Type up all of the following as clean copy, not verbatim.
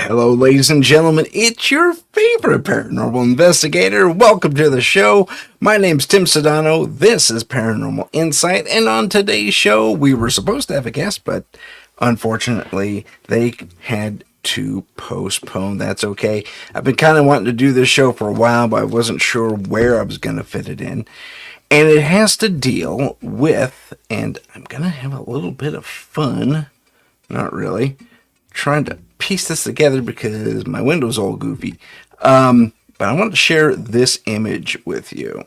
Hello, ladies and gentlemen. It's your favorite paranormal investigator. Welcome to the show. My name's Tim Sudano. This is Paranormal Insight. And on today's show, we were supposed to have a guest, but unfortunately, they had to postpone. That's okay. I've been kind of wanting to do this show for a while, but I wasn't sure where I was going to fit it in. And it has to deal with, and I'm going to have a little bit of fun. Not really. Trying to piece this together because my window's all goofy. But I want to share this image with you.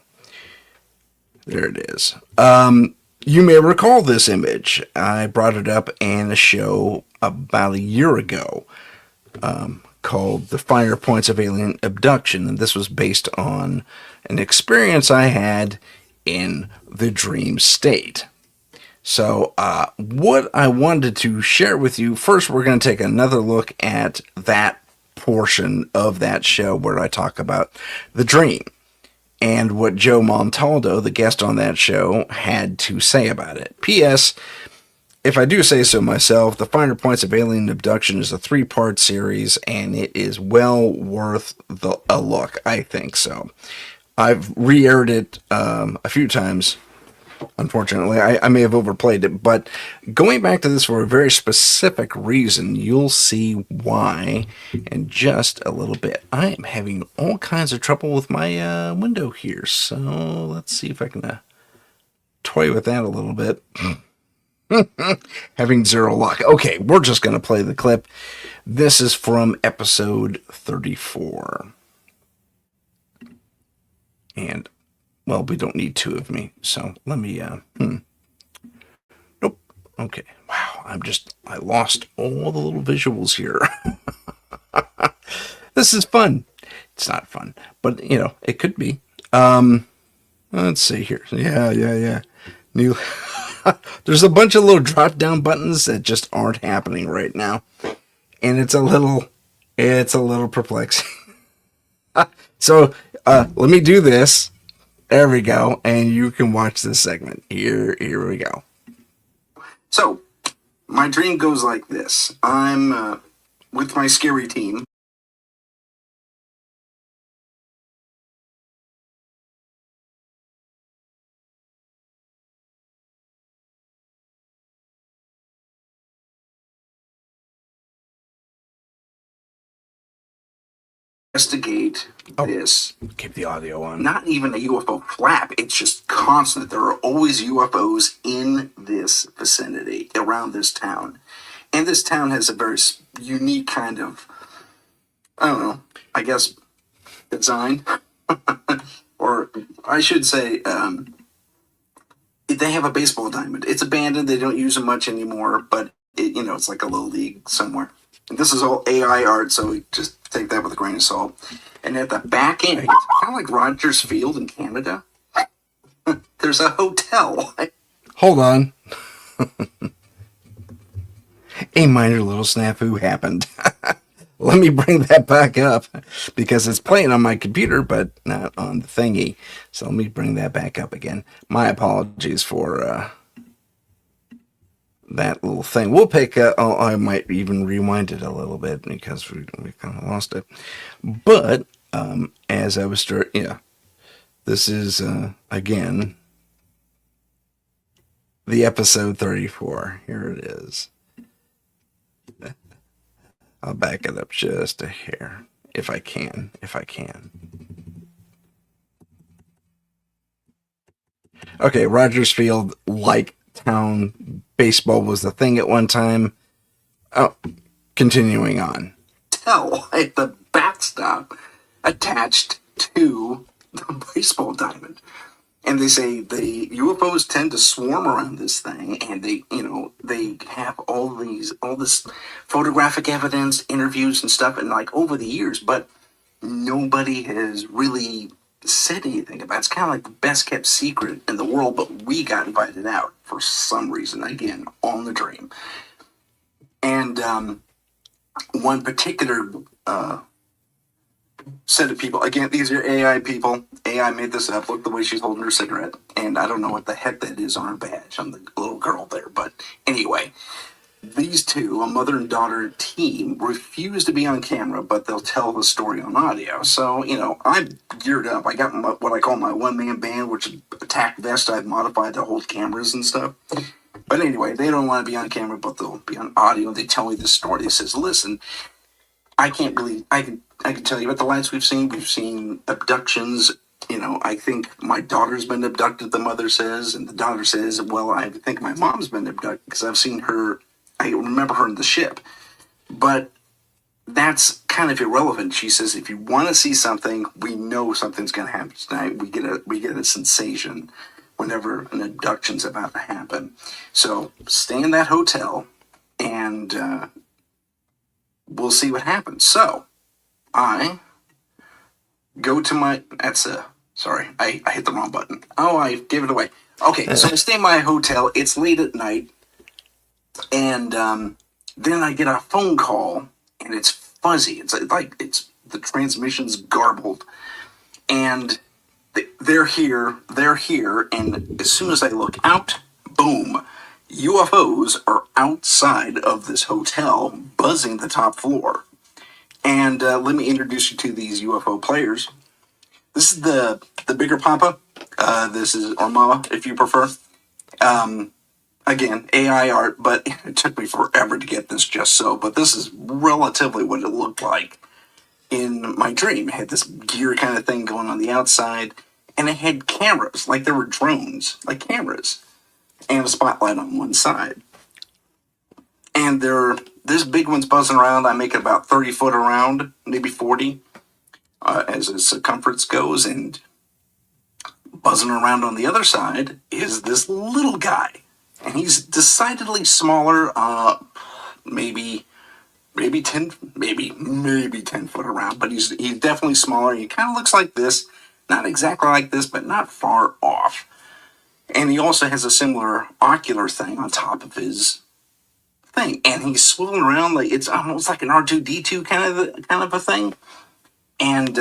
There it is. You may recall this image. I brought it up in a show about a year ago called The Finer Points of Alien Abduction. And this was based on an experience I had in the dream state. So what I wanted to share with you, first we're going to take another look at that portion of that show where I talk about the dream and what Joe Montaldo, the guest on that show, had to say about it. P.S. If I do say so myself, The Finer Points of Alien Abduction is a 3-part series, and it is well worth a look, I think so. I've re-aired it a few times. Unfortunately, I may have overplayed it, but going back to this for a very specific reason, you'll see why in just a little bit. I am having all kinds of trouble with my window here, so let's see if I can toy with that a little bit. Having zero luck. Okay, we're just going to play the clip. This is from episode 34. And well, we don't need two of me, so let me, Nope. Okay. Wow, I lost all the little visuals here. This is fun. It's not fun, but, it could be. Let's see here. Yeah. New. There's a bunch of little drop-down buttons that just aren't happening right now, and it's a little perplexing. So, let me do this. There we go, and you can watch this segment. Here we go. So, my dream goes like this. I'm with my scary team. Investigate this. Keep the audio on. Not even a UFO flap. It's just constant. There are always UFOs in this vicinity, around this town. And this town has a very unique kind of, I don't know, I guess, design. Or I should say, they have a baseball diamond. It's abandoned. They don't use it much anymore, but, it's like a little league somewhere. And this is all AI art, so we just take that with a grain of salt. And at the back end, it's kind of like Rogers Field in Canada. There's a hotel. Hold on. A minor little snafu happened. Let me bring that back up because it's playing on my computer, but not on the thingy. So let me bring that back up again. My apologies for that little thing. We'll pick I might even rewind it a little bit because we kind of lost it. But as I was this is again the episode 34. Here it is. I'll back it up just a hair if I can. Okay, Rogers Field, like town, baseball was the thing at one time. Oh, continuing on. Tell at the backstop attached to the baseball diamond. And they say the UFOs tend to swarm around this thing, and they have all this photographic evidence, interviews and stuff, and like over the years, but nobody has really said anything about it. It's kind of like the best kept secret in the world, but we got invited out for some reason, again, on the dream. And one particular set of people, again, these are AI people. AI made this up. Look the way she's holding her cigarette. And I don't know what the heck that is on her badge on the little girl there. But anyway, these two, a mother and daughter team, refuse to be on camera, but they'll tell the story on audio. So, I'm geared up. I got what I call my one-man band, which is a tack vest I've modified to hold cameras and stuff. But anyway, they don't want to be on camera, but they'll be on audio. They tell me this story. They says, listen, I can tell you about the lights we've seen. We've seen abductions. I think my daughter's been abducted, the mother says, and the daughter says, well, I think my mom's been abducted because I've seen her. I remember her in the ship. But that's kind of irrelevant. She says, if you want to see something, we know something's going to happen tonight. We get a sensation whenever an abduction's about to happen. So stay in that hotel, and we'll see what happens. So I go to my. Sorry, I hit the wrong button. Oh, I gave it away. Okay, so I stay in my hotel. It's late at night, and then I get a phone call, and it's fuzzy. It's the transmission's garbled, and they're here, and as soon as I look out, boom, UFOs are outside of this hotel, buzzing the top floor. And let me introduce you to these UFO players. This is the bigger Papa. This is or Mama, if you prefer. Again, AI art, but it took me forever to get this just so. But this is relatively what it looked like in my dream. It had this gear kind of thing going on the outside, and it had cameras, like there were drones, like cameras, and a spotlight on one side. And this big one's buzzing around. I make it about 30 foot around, maybe 40, as its circumference goes. And buzzing around on the other side is this little guy. And he's decidedly smaller, maybe 10 foot around, but he's definitely smaller. He kind of looks like this, not exactly like this, but not far off. And he also has a similar ocular thing on top of his thing, and he's swiveling around like it's almost like an R2D2 kind of a thing. And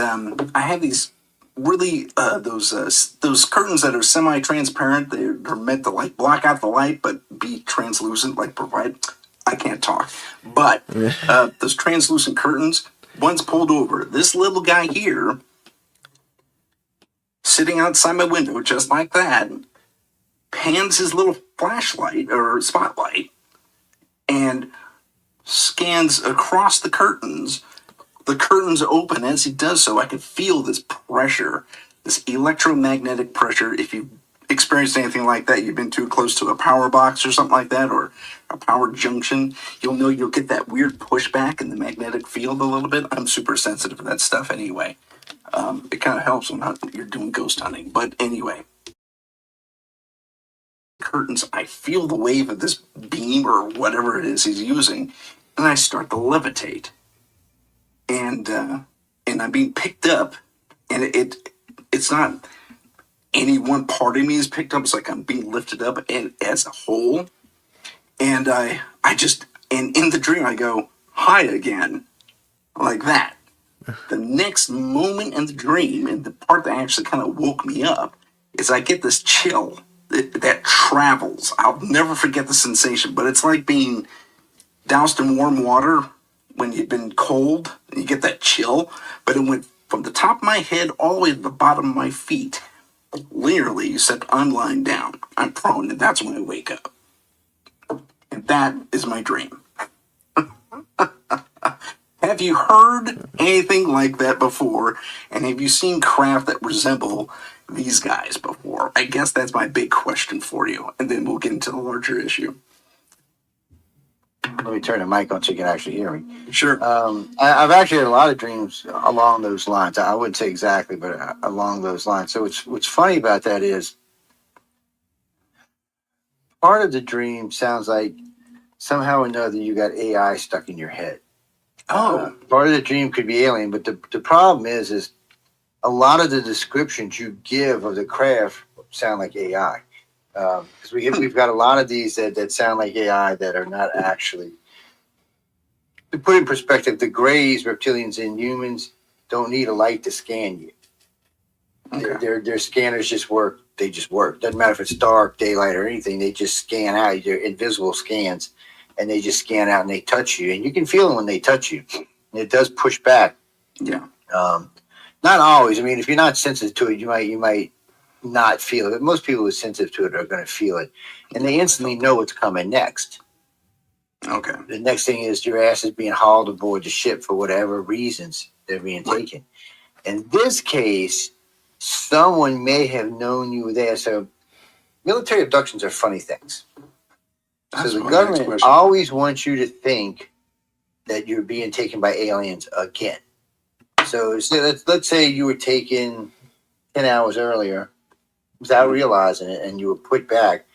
I have these really those curtains that are semi-transparent. They're meant to like block out the light but be translucent, like provide. I can't talk, but those translucent curtains. One's pulled over. This little guy here, sitting outside my window, just like that, pans his little flashlight or spotlight and scans across the curtains. The curtains open. As he does so, I can feel this pressure, this electromagnetic pressure. If you've experienced anything like that, you've been too close to a power box or something like that, or a power junction, you'll know you'll get that weird pushback in the magnetic field a little bit. I'm super sensitive to that stuff anyway. It kind of helps when you're doing ghost hunting. But anyway, curtains, I feel the wave of this beam or whatever it is he's using, and I start to levitate. And I'm being picked up, and it's not any one part of me is picked up. It's like I'm being lifted up and as a whole. And and in the dream I go hi again, like that. The next moment in the dream, and the part that actually kind of woke me up, is I get this chill that travels. I'll never forget the sensation, but it's like being doused in warm water when you've been cold and you get that chill. But it went from the top of my head all the way to the bottom of my feet, literally, except I'm lying down. I'm prone, and that's when I wake up. And that is my dream. Have you heard anything like that before? And have you seen craft that resemble these guys before? I guess that's my big question for you. And then we'll get into the larger issue. Let me turn the mic on so you can actually hear me. Sure. I've actually had a lot of dreams along those lines. I wouldn't say exactly, but along those lines. So what's funny about that is part of the dream sounds like somehow or another you got AI stuck in your head. Part of the dream could be alien, but the problem is a lot of the descriptions you give of the craft sound like AI. Because we've got a lot of these that sound like AI that are not actually. To put in perspective, the Greys, reptilians, and humans don't need a light to scan you. Okay. Their scanners just work. They just work. Doesn't matter if it's dark, daylight, or anything. They just scan out. They're invisible scans, and they just scan out and they touch you, and you can feel them when they touch you. And it does push back. Yeah. Not always. I mean, if you're not sensitive to it, you might not feel it. But most people who are sensitive to it are going to feel it, and they instantly know what's coming next. Okay. The next thing is your ass is being hauled aboard the ship for whatever reasons they're being taken. In this case, someone may have known you were there. So military abductions are funny things. So the government always wants you to think that you're being taken by aliens again. So let's say you were taken 10 hours earlier without realizing it, and you were put back.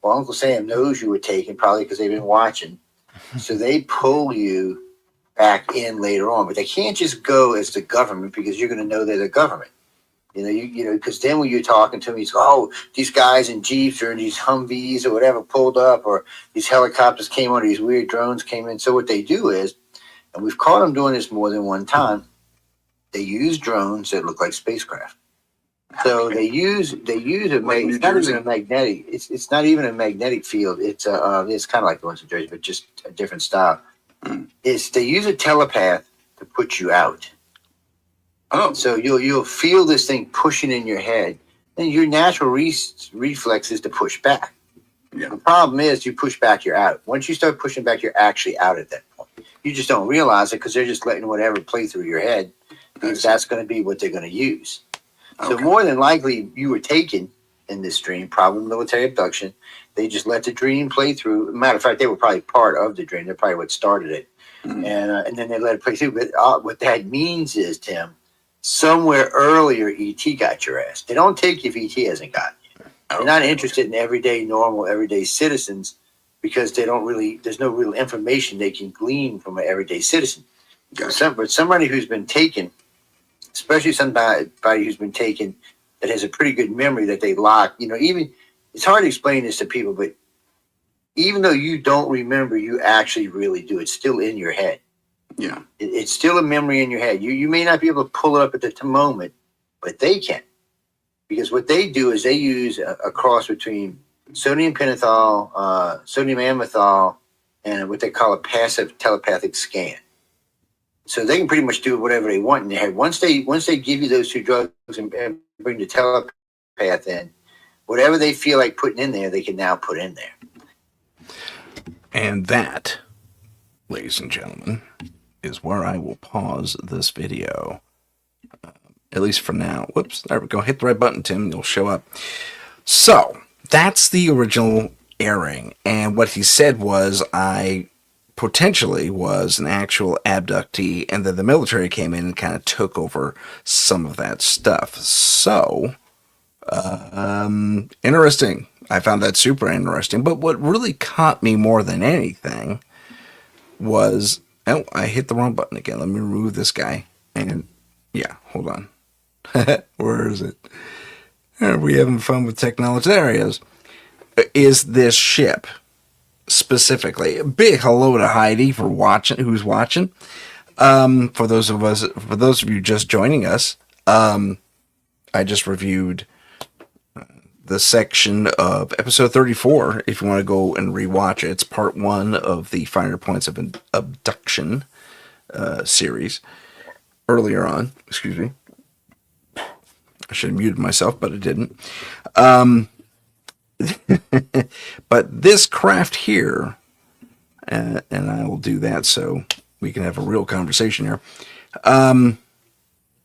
Well, Uncle Sam knows you were taken, probably because they've been watching. So they pull you back in later on, but they can't just go as the government, because you're going to know they're the government. You know, because then when you're talking to them, you say, oh, these guys in Jeeps or in these Humvees or whatever pulled up, or these helicopters came on, or these weird drones came in. So what they do is, and we've caught them doing this more than one time, they use drones that look like spacecraft. So they use a it's not even a magnetic. It's not even a magnetic field. It's kind of like the ones in Jersey, but just a different style. They use a telepath to put you out. Oh, so you'll feel this thing pushing in your head, and your natural reflex is to push back. Yeah. The problem is, you push back, you're out. Once you start pushing back, you're actually out at that point. You just don't realize it because they're just letting whatever play through your head, because that's going to be what they're going to use. Okay. So more than likely, you were taken in this dream, probably military abduction. They just let the dream play through. Matter of fact, they were probably part of the dream. They're probably what started it. Mm-hmm. And then they let it play through. But what that means is, Tim, somewhere earlier, ET got your ass. They don't take you if ET hasn't gotten you. They're not interested in everyday citizens, because there's no real information they can glean from an everyday citizen. Gotcha. But somebody who's been taken, especially somebody who's been taken that has a pretty good memory that they lock, even it's hard to explain this to people, but even though you don't remember, you actually really do. It's still in your head. Yeah. It's still a memory in your head. You may not be able to pull it up at the moment, but they can. Because what they do is they use a cross between sodium pentothal, sodium amythol, and what they call a passive telepathic scan. So they can pretty much do whatever they want in their head. Once they give you those two drugs and bring the telepath in, whatever they feel like putting in there, they can now put in there. And that, ladies and gentlemen, is where I will pause this video. At least for now. Whoops, there we go. Hit the right button, Tim. You'll show up. So, that's the original airing. And what he said was, I potentially was an actual abductee, and then the military came in and kind of took over some of that stuff. So, interesting. I found that super interesting. But what really caught me more than anything was, oh, I hit the wrong button again. Let me remove this guy. And yeah, hold on. Where is it? Are we having fun with technology? There he is. Is this ship specifically? A big hello to Heidi for watching. Who's watching? For those of you just joining us, I just reviewed the section of episode 34. If you want to go and rewatch it, it's part 1 of the Finer Points of Abduction series. Earlier on, excuse me. I should have muted myself, but I didn't. But this craft here, and I will do that so we can have a real conversation here,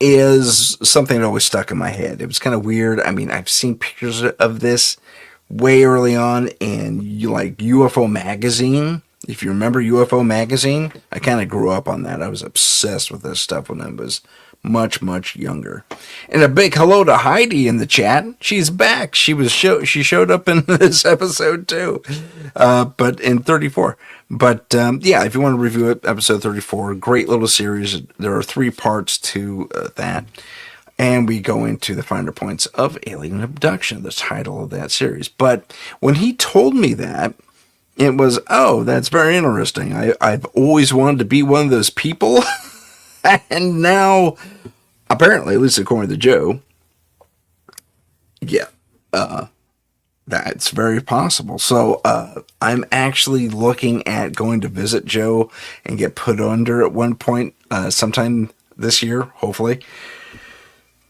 is something that always stuck in my head. It was kind of weird. I mean, I've seen pictures of this way early on in UFO magazine. If you remember UFO magazine, I kind of grew up on that. I was obsessed with this stuff when I was much, much younger. And a big hello to Heidi in the chat. She's back. She showed up in this episode too, but in 34. But yeah, if you want to review it, episode 34, great little series. There are 3 parts to that. And we go into the finer points of alien abduction, the title of that series. But when he told me that, it was, oh, that's very interesting. I've always wanted to be one of those people. And now, apparently, at least according to Joe, yeah, That's very possible. So I'm actually looking at going to visit Joe and get put under at one point, sometime this year, hopefully.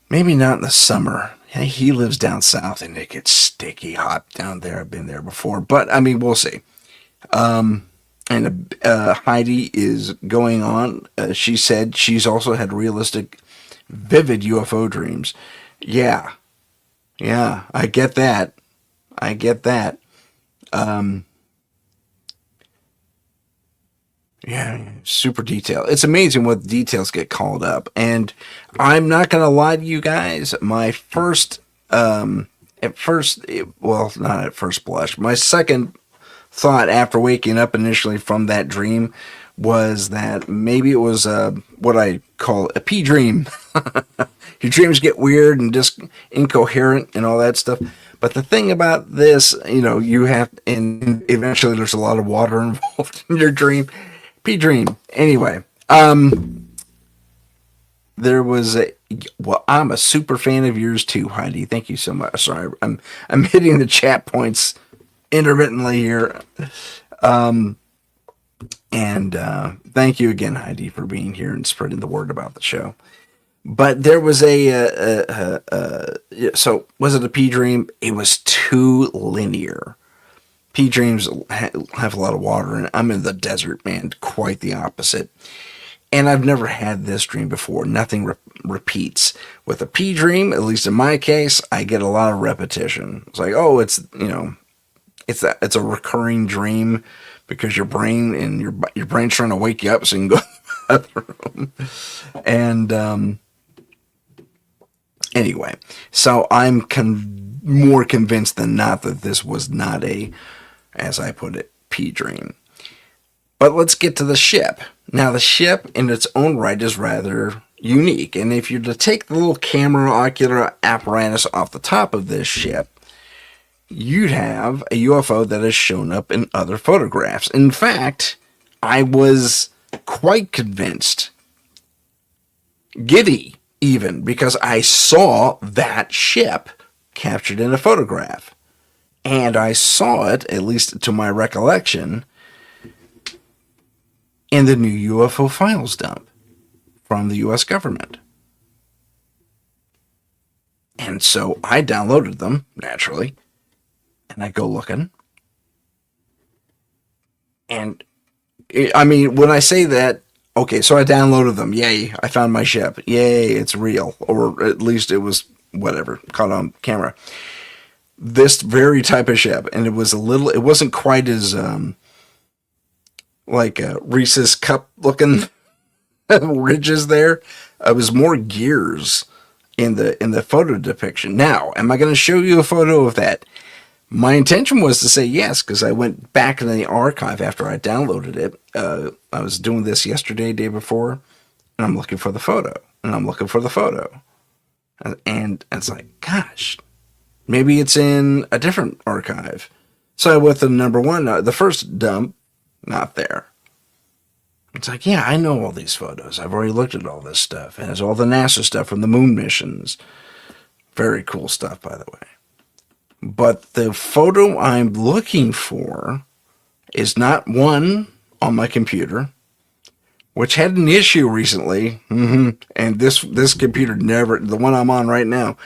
Maybe not in the summer. He lives down south and it gets sticky hot down there. I've been there before, but I mean, we'll see. And Heidi is going on. She said she's also had realistic, vivid UFO dreams. Yeah, yeah, I get that. I get that. Yeah, super detailed. It's amazing what details get called up. And I'm not going to lie to you guys. My first, well, not at first blush, my second thought after waking up initially from that dream was that maybe it was what I call a pea dream. Your dreams get weird and just incoherent and all that stuff. But the thing about this, you have, and eventually there's a lot of water involved in your dream. Pea dream. Anyway, there was well, I'm a super fan of yours too, Heidi. Thank you so much. Sorry, I'm hitting the chat points intermittently here. And thank you again, Heidi, for being here and spreading the word about the show. But there was so was it a pea dream? It was too linear. Pea dreams have a lot of water, and I'm in the desert, man. Quite the opposite. And I've never had this dream before. Nothing repeats. With a pea dream, at least in my case, I get a lot of repetition. It's like, oh, it's it's a recurring dream because your brain and your brain's trying to wake you up so you can go to the bathroom. And anyway, so I'm more convinced than not that this was not a, as I put it, pea dream. But let's get to the ship. Now, the ship in its own right is rather unique. And if you're to take the little camera ocular apparatus off the top of this ship, you'd have a UFO that has shown up in other photographs. In fact, I was quite convinced, giddy even, because I saw that ship captured in a photograph. And I saw it, at least to my recollection, in the new UFO files dump from the U.S. government. And so I downloaded them, naturally, and I go looking. And, I mean, when I say that, okay, so I downloaded them. Yay, I found my ship. Yay, it's real. Or at least it was, whatever, caught on camera. This very type of ship. And it wasn't quite as, like a Reese's cup looking ridges there. It was more gears in the photo depiction. Now, am I going to show you a photo of that? My intention was to say yes, because I went back in the archive after I downloaded it. I was doing this yesterday, day before, and I'm looking for the photo. And I'm looking for the photo. And it's like, gosh, maybe it's in a different archive. So I went to number one, the first dump, not there. It's like, yeah, I know all these photos. I've already looked at all this stuff. And it's all the NASA stuff from the moon missions. Very cool stuff, by the way. But the photo I'm looking for is not one on my computer, which had an issue recently. And this computer never, the one I'm on right now,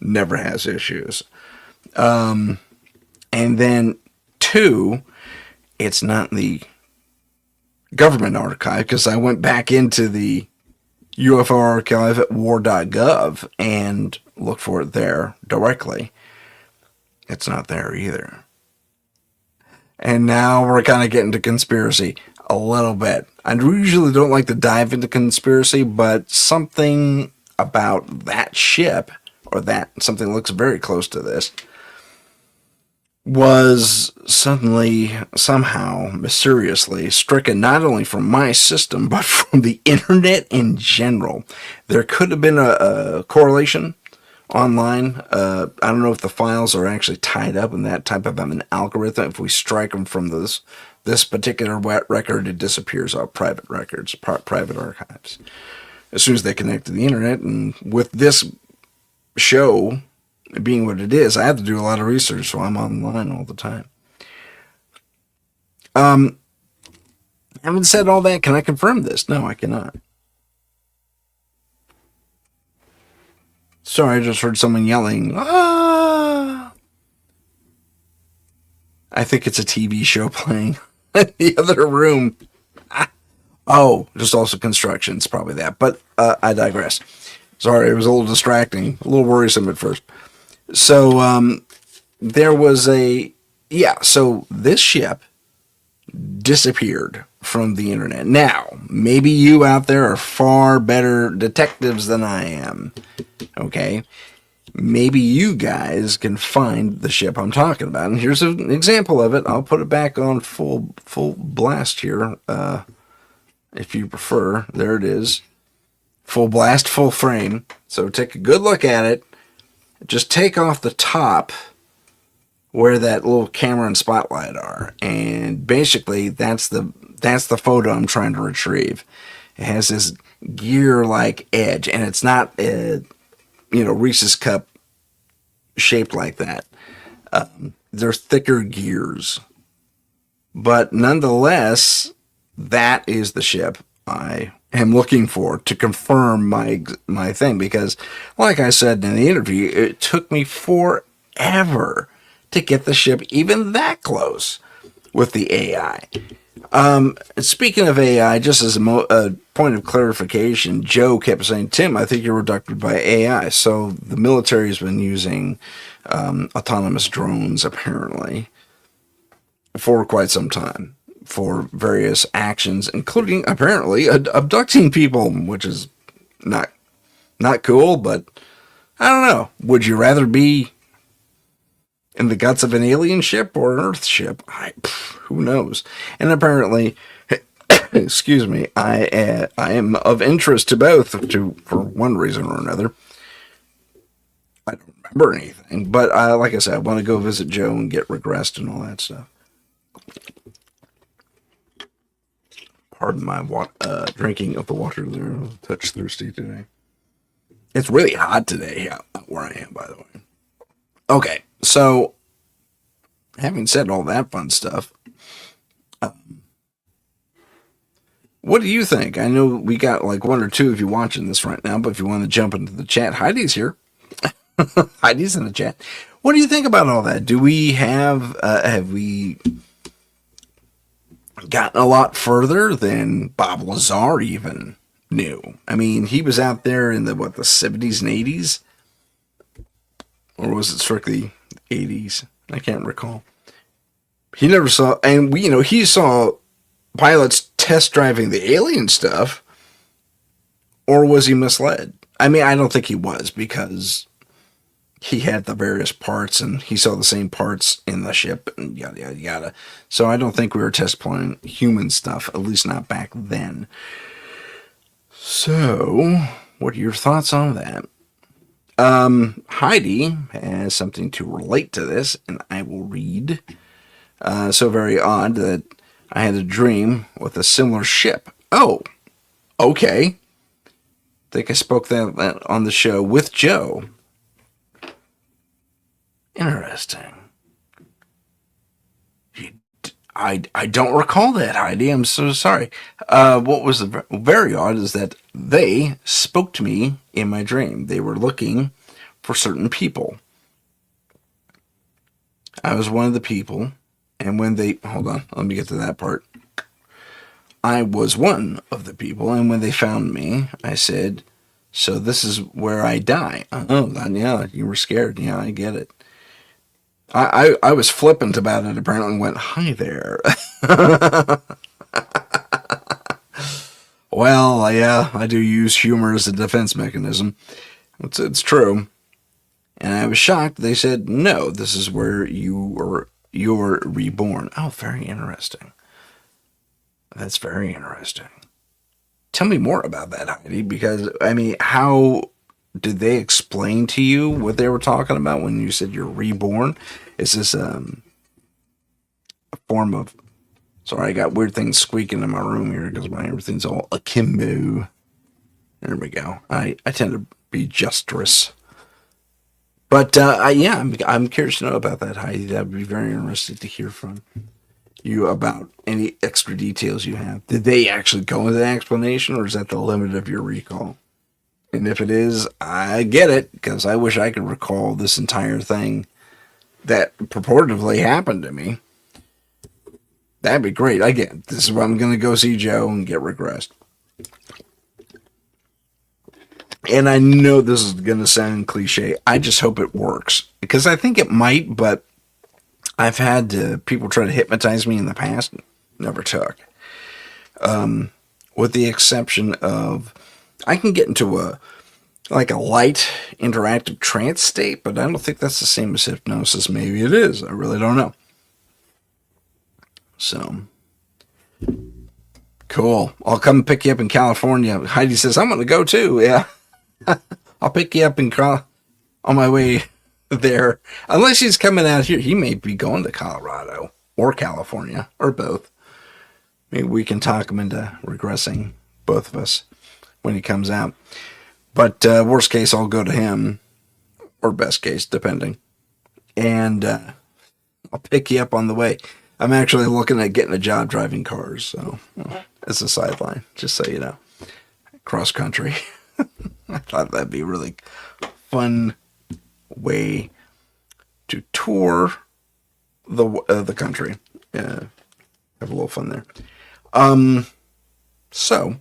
never has issues. And then two, it's not in the government archive, because I went back into the UFO archive at war.gov and looked for it there directly. It's not there either. And now we're kind of getting to conspiracy a little bit. I usually don't like to dive into conspiracy, but something about that ship, or that something looks very close to this, was suddenly, somehow, mysteriously stricken not only from my system, but from the internet in general. There could have been a correlation online. I don't know if the files are actually tied up in that type of an algorithm. If we strike them from this particular record, it disappears off private records, private archives, as soon as they connect to the internet. And with this show, being what it is, I have to do a lot of research, so I'm online all the time. Having said all that, can I confirm this? No, I cannot. Sorry, I just heard someone yelling. Ah! I think it's a TV show playing in the other room. Oh, just also construction. It's probably that. But I digress. Sorry, it was a little distracting, a little worrisome at first. So there was so this ship disappeared from the internet. Now, maybe you out there are far better detectives than I am. Okay? Maybe you guys can find the ship I'm talking about. And here's an example of it. I'll put it back on full blast here, if you prefer. There it is. Full blast, full frame. So take a good look at it. Just take off the top where that little camera and spotlight are. And basically, that's the photo I'm trying to retrieve. It has this gear-like edge, and it's not a Reese's cup shaped like that. They're thicker gears. But nonetheless, that is the ship I am looking for to confirm my thing. Because, like I said in the interview, it took me forever to get the ship even that close with the AI. Speaking of AI, just as a point of clarification, Joe kept saying, Tim, I think you're abducted by AI. So the military has been using autonomous drones, apparently, for quite some time for various actions, including, apparently, abducting people, which is not cool, but I don't know. Would you rather be in the guts of an alien ship or an Earth ship? Who knows? And apparently, excuse me, I am of interest to both for one reason or another. I don't remember anything, but like I said, I want to go visit Joe and get regressed and all that stuff. Pardon my drinking of the water there. I'm a touch thirsty today. It's really hot today where I am, by the way. Okay, so having said all that fun stuff, what do you think? I know we got like one or two of you watching this right now, but if you want to jump into the chat, Heidi's here. Heidi's in the chat. What do you think about all that? Do we have we gotten a lot further than Bob Lazar even knew? I mean, he was out there in the 70s and 80s? Or was it strictly 80s? I can't recall. He never saw, and he saw pilots test driving the alien stuff, or was he misled? I mean, I don't think he was, because he had the various parts and he saw the same parts in the ship and yada yada yada. So I don't think we were test flying human stuff, at least not back then. So, what are your thoughts on that? Heidi has something to relate to this, and I will read. So very odd that I had a dream with a similar ship. Oh, okay. I think I spoke that on the show with Joe. Interesting. I don't recall that, Heidi. I'm so sorry. What was very odd is that they spoke to me in my dream. They were looking for certain people. I was one of the people, and when they... Hold on, let me get to that part. I was one of the people, and when they found me, I said, so this is where I die. Oh, yeah, you were scared. Yeah, I get it. I was flippant about it, apparently, and went, hi there. Well, yeah, I do use humor as a defense mechanism. It's true. And I was shocked. They said, no, this is where you're reborn. Oh, very interesting. That's very interesting. Tell me more about that, Heidi, because, I mean, how did they explain to you what they were talking about when you said you're reborn? Is this a form of... Sorry, I got weird things squeaking in my room here because everything's all akimbo. There we go. I tend to be justrous. But yeah, I'm curious to know about that, Heidi. That would be very interesting to hear from you about any extra details you have. Did they actually go into the explanation, or is that the limit of your recall? And if it is, I get it, because I wish I could recall this entire thing that purportedly happened to me. That'd be great. Again, this is why I'm going to go see Joe and get regressed. And I know this is going to sound cliche. I just hope it works, because I think it might, but I've had people try to hypnotize me in the past. Never took. With the exception of, I can get into a light interactive trance state, but I don't think that's the same as hypnosis. Maybe it is. I really don't know. So, cool. I'll come pick you up in California. Heidi says, I'm going to go too. Yeah. I'll pick you up on my way there. Unless he's coming out here. He may be going to Colorado or California or both. Maybe we can talk him into regressing, both of us, when he comes out. But worst case, I'll go to him, or best case, depending. And I'll pick you up on the way. I'm actually looking at getting a job driving cars, so as a sideline, just so you know. Cross country. I thought that'd be a really fun way to tour the country. Have a little fun there. So,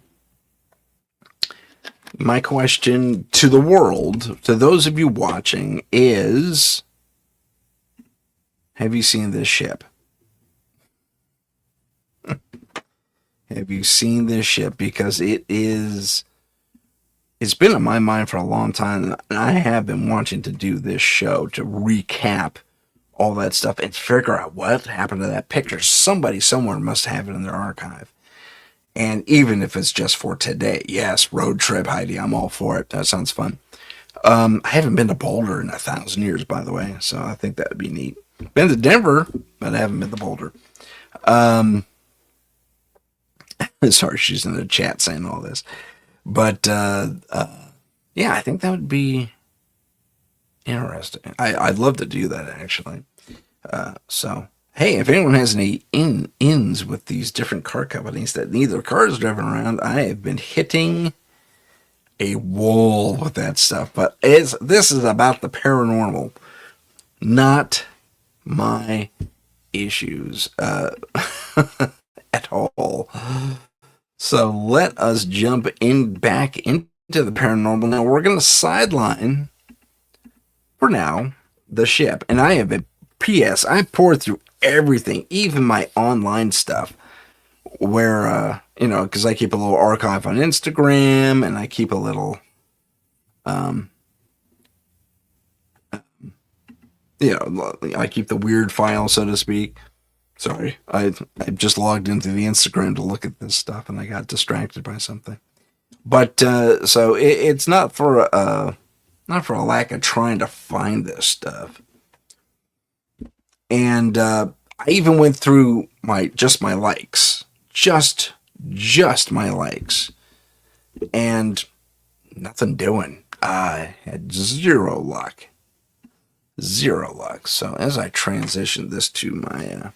my question to the world, to those of you watching, is, have you seen this ship? Have you seen this ship? Because it's been on my mind for a long time, and I have been wanting to do this show to recap all that stuff and figure out what happened to that picture. Somebody somewhere must have it in their archive. And even if it's just for today, yes, road trip, Heidi, I'm all for it. That sounds fun. I haven't been to Boulder in 1,000 years, by the way, so I think that would be neat. Been to Denver, but I haven't been to Boulder. Sorry, she's in the chat saying all this. But, yeah, I think that would be interesting. I'd love to do that, actually. So, hey, if anyone has any ins with these different car companies that need their cars driven around, I have been hitting a wall with that stuff. But this is about the paranormal, not my issues at all. So let us jump back into the paranormal. Now we're going to sideline, for now, the ship. And I have a P.S. I poured through everything, even my online stuff, where, because I keep a little archive on Instagram, and I keep a little, I keep the weird file, so to speak. Sorry, I just logged into the Instagram to look at this stuff, and I got distracted by something. But so it's not for a lack of trying to find this stuff. And I even went through my likes, just my likes, and nothing doing. I had zero luck. So as I transition this to my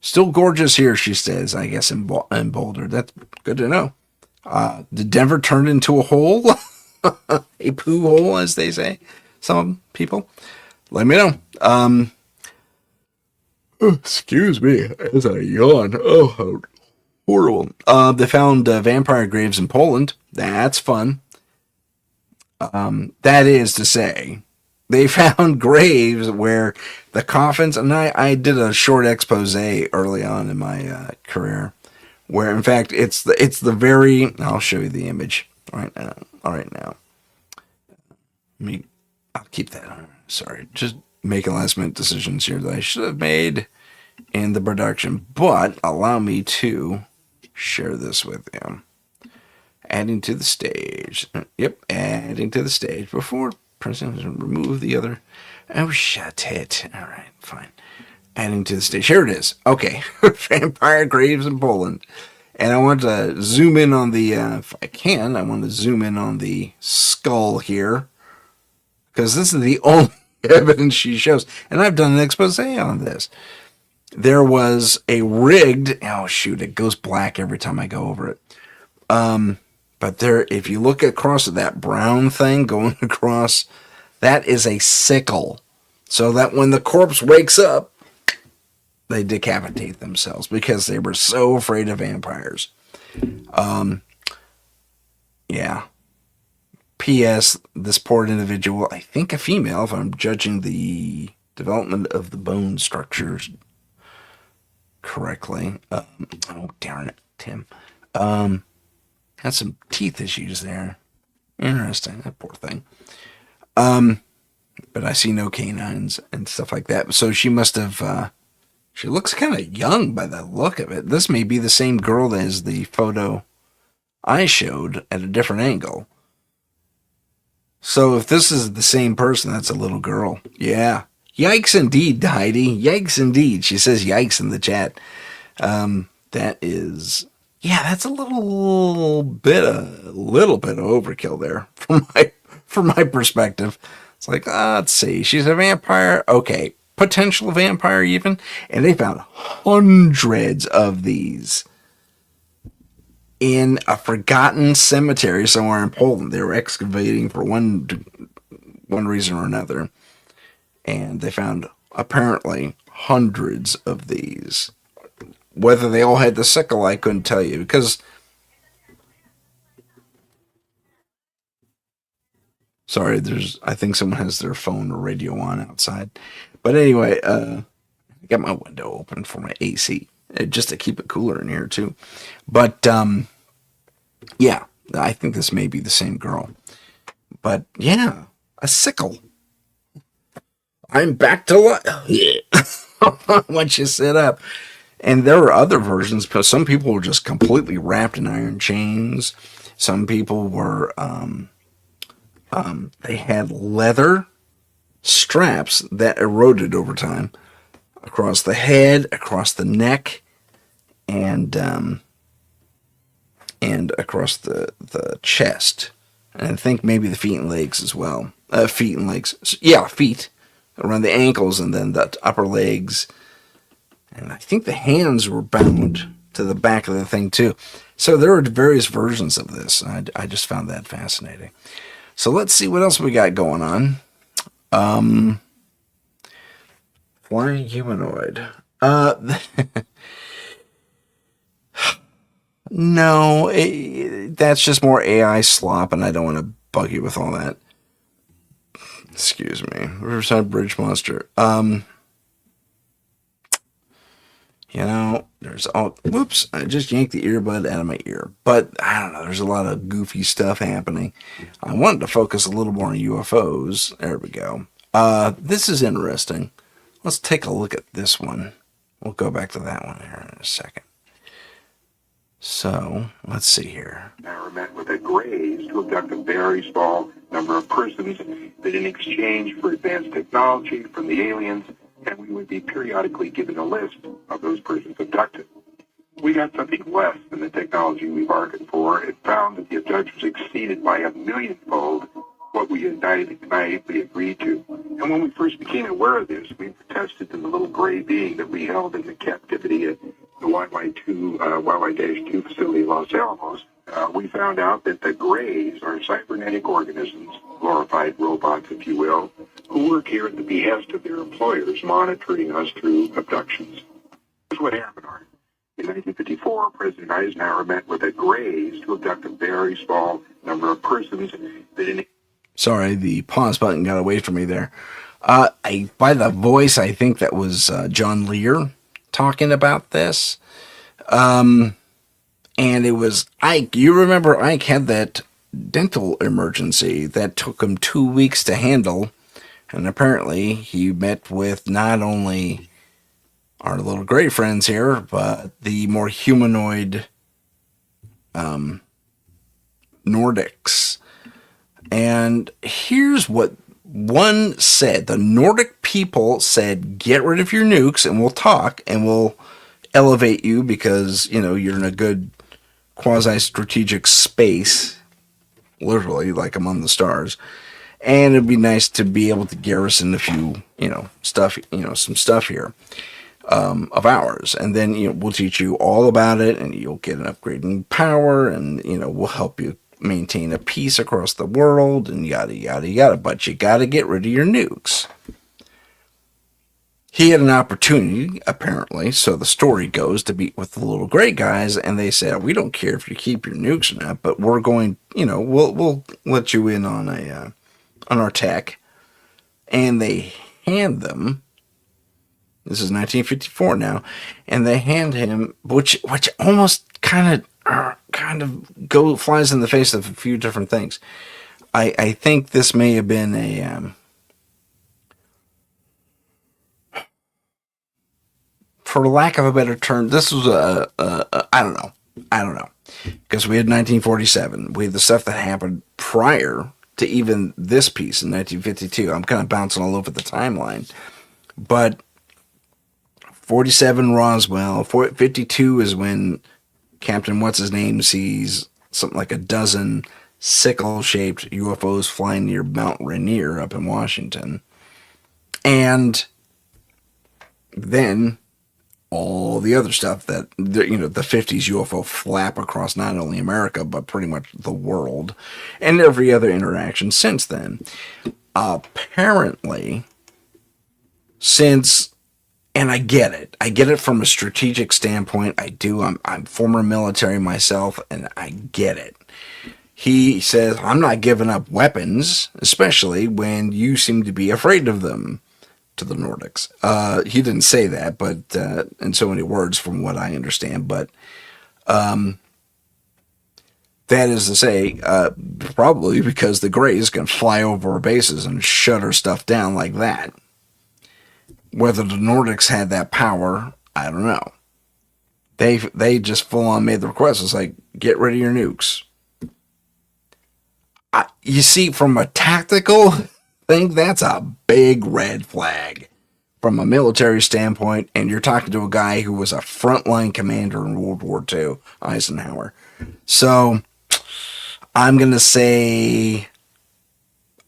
still gorgeous here, she says, I guess in Boulder. That's good to know. Did Denver turn into a hole? A poo hole, as they say. Some people. Let me know. Excuse me as I yawn. Oh, how horrible. They found vampire graves in Poland. That's fun. That is to say, they found graves where the coffins, and I did a short expose early on in my career, where in fact it's the very, I'll show you the image right now. I'll keep that on. Sorry, just making last minute decisions here that I should have made in the production, but allow me to share this with you. Adding to the stage. Yep, adding to the stage before pressing remove the other. Oh, shut it. All right, fine. Adding to the stage. Here it is. Okay, vampire graves in Poland. And I want to zoom in on the, if I can, I want to zoom in on the skull here. because this is the only evidence she shows. And I've done an expose on this. There was a rigged, oh shoot, it goes black every time I go over it. But there, if you look across that brown thing going across, that is a sickle. So that when the corpse wakes up, they decapitate themselves because they were so afraid of vampires. Yeah. P.S. This poor individual, I think a female, if I'm judging the development of the bone structures correctly. Oh, darn it, Tim. Had some teeth issues there. Interesting, that poor thing. But I see no canines and stuff like that. So she must have, she looks kind of young by the look of it. This may be the same girl as the photo I showed at a different angle. So if this is the same person, that's a little girl. Yeah. Yikes indeed, Heidi. Yikes indeed. She says yikes in the chat. That is, yeah, that's a little bit of overkill there from my perspective. It's like, let's see, she's a vampire. Okay, potential vampire even. And they found hundreds of these in a forgotten cemetery somewhere in Poland. They were excavating for one reason or another. And they found apparently hundreds of these. Whether they all had the sickle, I couldn't tell you. Because, sorry, I think someone has their phone or radio on outside. But anyway, I got my window open for my AC. Just to keep it cooler in here, too. But, yeah, I think this may be the same girl. But, yeah, a sickle. I'm back to life. Once you sit up. And there were other versions, because some people were just completely wrapped in iron chains. Some people were, they had leather straps that eroded over time across the head, across the neck, and across the chest. And I think maybe the feet and legs as well. Feet and legs. Yeah, feet. Around the ankles and then the upper legs. And I think the hands were bound to the back of the thing too. So there are various versions of this. I just found that fascinating. So let's see what else we got going on. Flying humanoid. No, that's just more AI slop, and I don't want to bug you with all that. Excuse me. Riverside Bridge Monster. You know, there's all... Whoops, I just yanked the earbud out of my ear. But, I don't know, there's a lot of goofy stuff happening. I wanted to focus a little more on UFOs. There we go. This is interesting. Let's take a look at this one. We'll go back to that one here in a second. So, let's see here. Now met with a Grays to abduct a very small number of persons that in exchange for advanced technology from the aliens, and we would be periodically given a list of those persons abducted. We got something less than the technology we bargained for. It found that the abductions exceeded by 1,000,000-fold what we had naively agreed to. And when we first became aware of this, we protested to the little gray being that we held in the captivity at the YY-2 facility in Los Alamos. We found out that the Grays are cybernetic organisms, glorified robots, if you will, who work here at the behest of their employers, monitoring us through abductions. Here's what happened, Art. In 1954, President Eisenhower met with the Grays to abduct a very small number of persons that in... Sorry, the pause button got away from me there. By the voice, I think that was John Lear talking about this. And it was Ike. You remember Ike had that dental emergency that took him 2 weeks to handle. And apparently he met with not only our little gray friends here, but the more humanoid Nordics. And here's what one said. The Nordic people said, get rid of your nukes and we'll talk and we'll elevate you because, you know, you're in a good quasi-strategic space, literally like among the stars. And it'd be nice to be able to garrison a few, stuff, some stuff here of ours. And then, we'll teach you all about it, and you'll get an upgrade in power, and, we'll help you maintain a peace across the world, and yada, yada, yada. But you got to get rid of your nukes. He had an opportunity, apparently, so the story goes, to meet with the little gray guys, and they said, "We don't care if you keep your nukes or not, but we're going, we'll let you in on on our tech." And they hand them. This is 1954 now, and they hand him, which almost kind of flies in the face of a few different things. I think this may have been a for lack of a better term, this was I don't know, because we had 1947, we had the stuff that happened prior to even this piece in 1952. I'm kind of bouncing all over the timeline, but 47 Roswell, 52 is when Captain What's His Name sees something like a dozen sickle-shaped UFOs flying near Mount Rainier up in Washington, and then all the other stuff that, the 50s UFO flap across not only America, but pretty much the world, and every other interaction since then. Apparently, since, and I get it from a strategic standpoint, I do, I'm former military myself, and I get it. He says, "I'm not giving up weapons, especially when you seem to be afraid of them," to the Nordics. He didn't say that, but in so many words from what I understand, but that is to say, probably because the Greys can fly over our bases and shut our stuff down like that. Whether the Nordics had that power, I don't know. They just full on made the request. It's like, get rid of your nukes. You see, from a tactical thing, that's a big red flag from a military standpoint, and you're talking to a guy who was a frontline commander in World War II, Eisenhower. So I'm going to say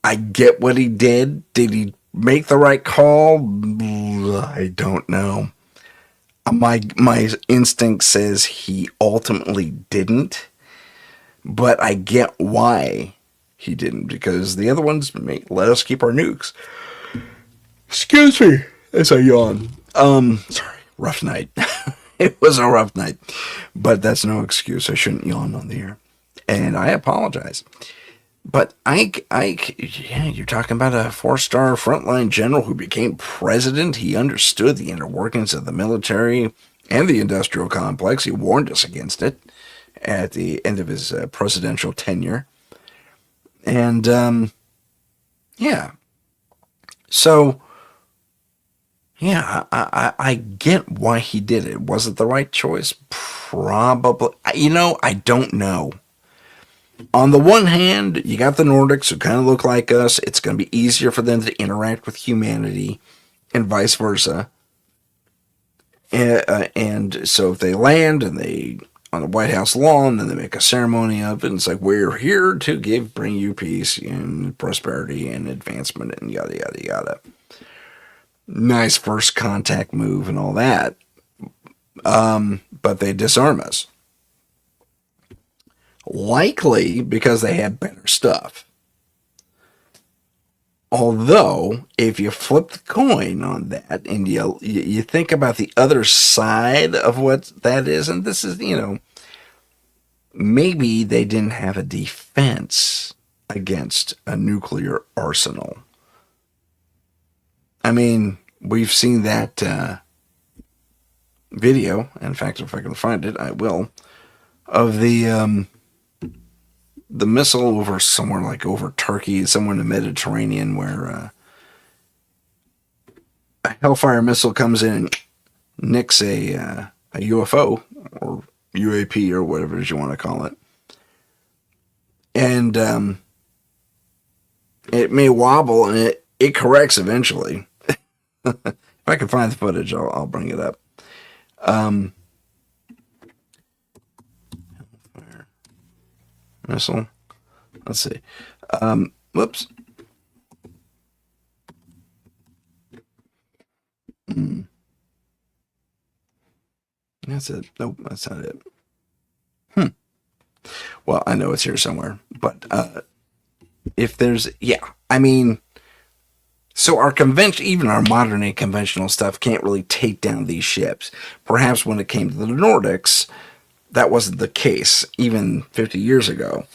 I get what he did. Did he make the right call? I don't know. My instinct says he ultimately didn't, but I get why he didn't, because the other ones let us keep our nukes. Excuse me as I yawn. Sorry, rough night. It was a rough night, but that's no excuse. I shouldn't yawn on the air, and I apologize. But you're talking about a 4-star frontline general who became president. He understood the inner workings of the military and the industrial complex. He warned us against it at the end of his presidential tenure. And, yeah. So, yeah, I get why he did it. Was it the right choice? Probably. I don't know. On the one hand, you got the Nordics who kind of look like us. It's going to be easier for them to interact with humanity and vice versa. And so if they land and they on the White House lawn and they make a ceremony of it, and it's like, we're here to bring you peace and prosperity and advancement and yada, yada, yada. Nice first contact move and all that. But they disarm us. Likely because they have better stuff. Although, if you flip the coin on that and you think about the other side of what that is, and this is, maybe they didn't have a defense against a nuclear arsenal. I mean, we've seen that video. In fact, if I can find it, I will. Of the missile over somewhere like over Turkey, somewhere in the Mediterranean, where a Hellfire missile comes in and nicks a UFO or UAP or whatever it is you want to call it. And it may wobble and it corrects eventually. If I can find the footage, I'll bring it up. Missile. Let's see. Whoops. That's it. Nope, that's not it. Well, I know it's here somewhere, but if there's, yeah, I mean, so our convention, even our modern day conventional stuff, can't really take down these ships. Perhaps when it came to the Nordics, that wasn't the case, even 50 years ago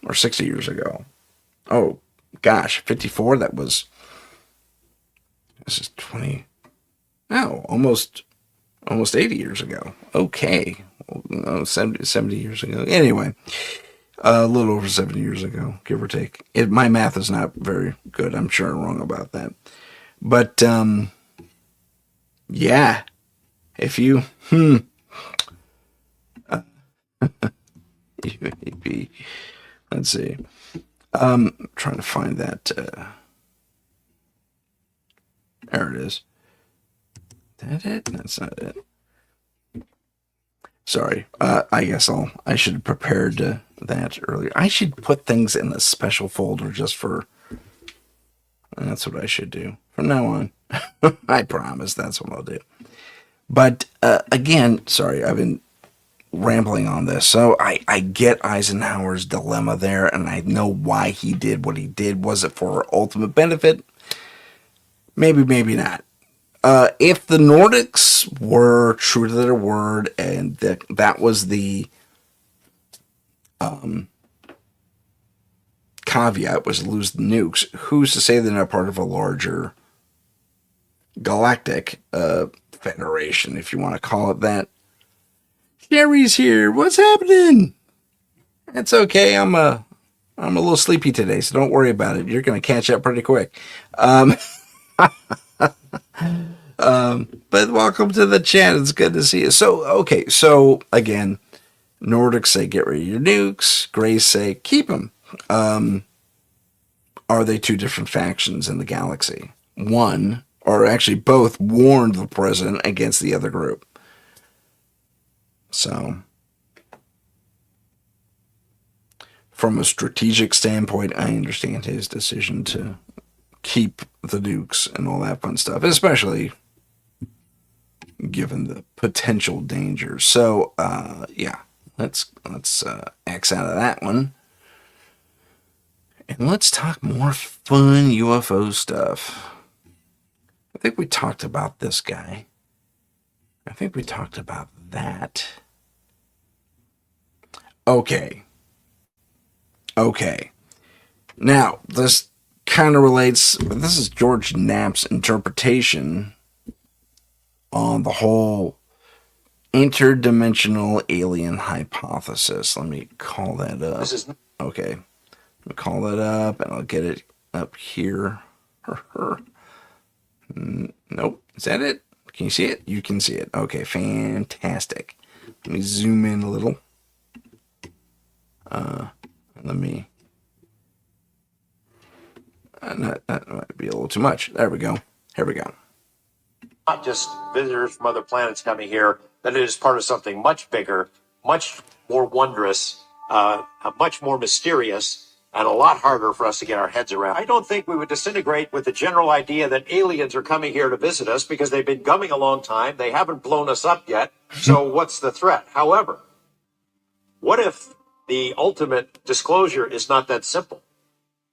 or 60 years ago. Oh gosh, 54. This is 20. No, almost 80 years ago. Okay. No, 70 years ago. Anyway, a little over 70 years ago, give or take. My math is not very good. I'm sure I'm wrong about that. But, yeah, if you, let's see. Trying to find that, there it is. That it? That's not it. Sorry. I guess I should have prepared that earlier. I should put things in a special folder just for. That's what I should do from now on. I promise that's what I'll do. But again, sorry, I've been rambling on this. So I get Eisenhower's dilemma there, and I know why he did what he did. Was it for ultimate benefit? Maybe, maybe not. If the Nordics were true to their word and that was the caveat, was to lose the nukes, who's to say they're not part of a larger galactic federation, if you want to call it that? Sherry's here. What's happening? It's okay. I'm a little sleepy today, so don't worry about it. You're going to catch up pretty quick. But welcome to the chat. It's good to see you. So, okay. So again, Nordics say, get rid of your nukes. Greys say, keep them. Are they two different factions in the galaxy? One, or actually both, warned the president against the other group. So, from a strategic standpoint, I understand his decision to keep the nukes and all that fun stuff, especially given the potential dangers. So, yeah, let's X out of that one. And let's talk more fun UFO stuff. I think we talked about this guy. I think we talked about that. Okay. Now, this kind of relates, but this is George Knapp's interpretation on the whole interdimensional alien hypothesis. Let me call that up. Okay. Let me call that up, and I'll get it up here. Nope. Is that it? Can you see it? You can see it. Okay, fantastic. Let me zoom in a little. Let me... that might be a little too much. There we go. Here we go. Not just visitors from other planets coming here, that it is part of something much bigger, much more wondrous, much more mysterious, and a lot harder for us to get our heads around. I don't think we would disintegrate with the general idea that aliens are coming here to visit us because they've been coming a long time. They haven't blown us up yet. So what's the threat? However, what if the ultimate disclosure is not that simple?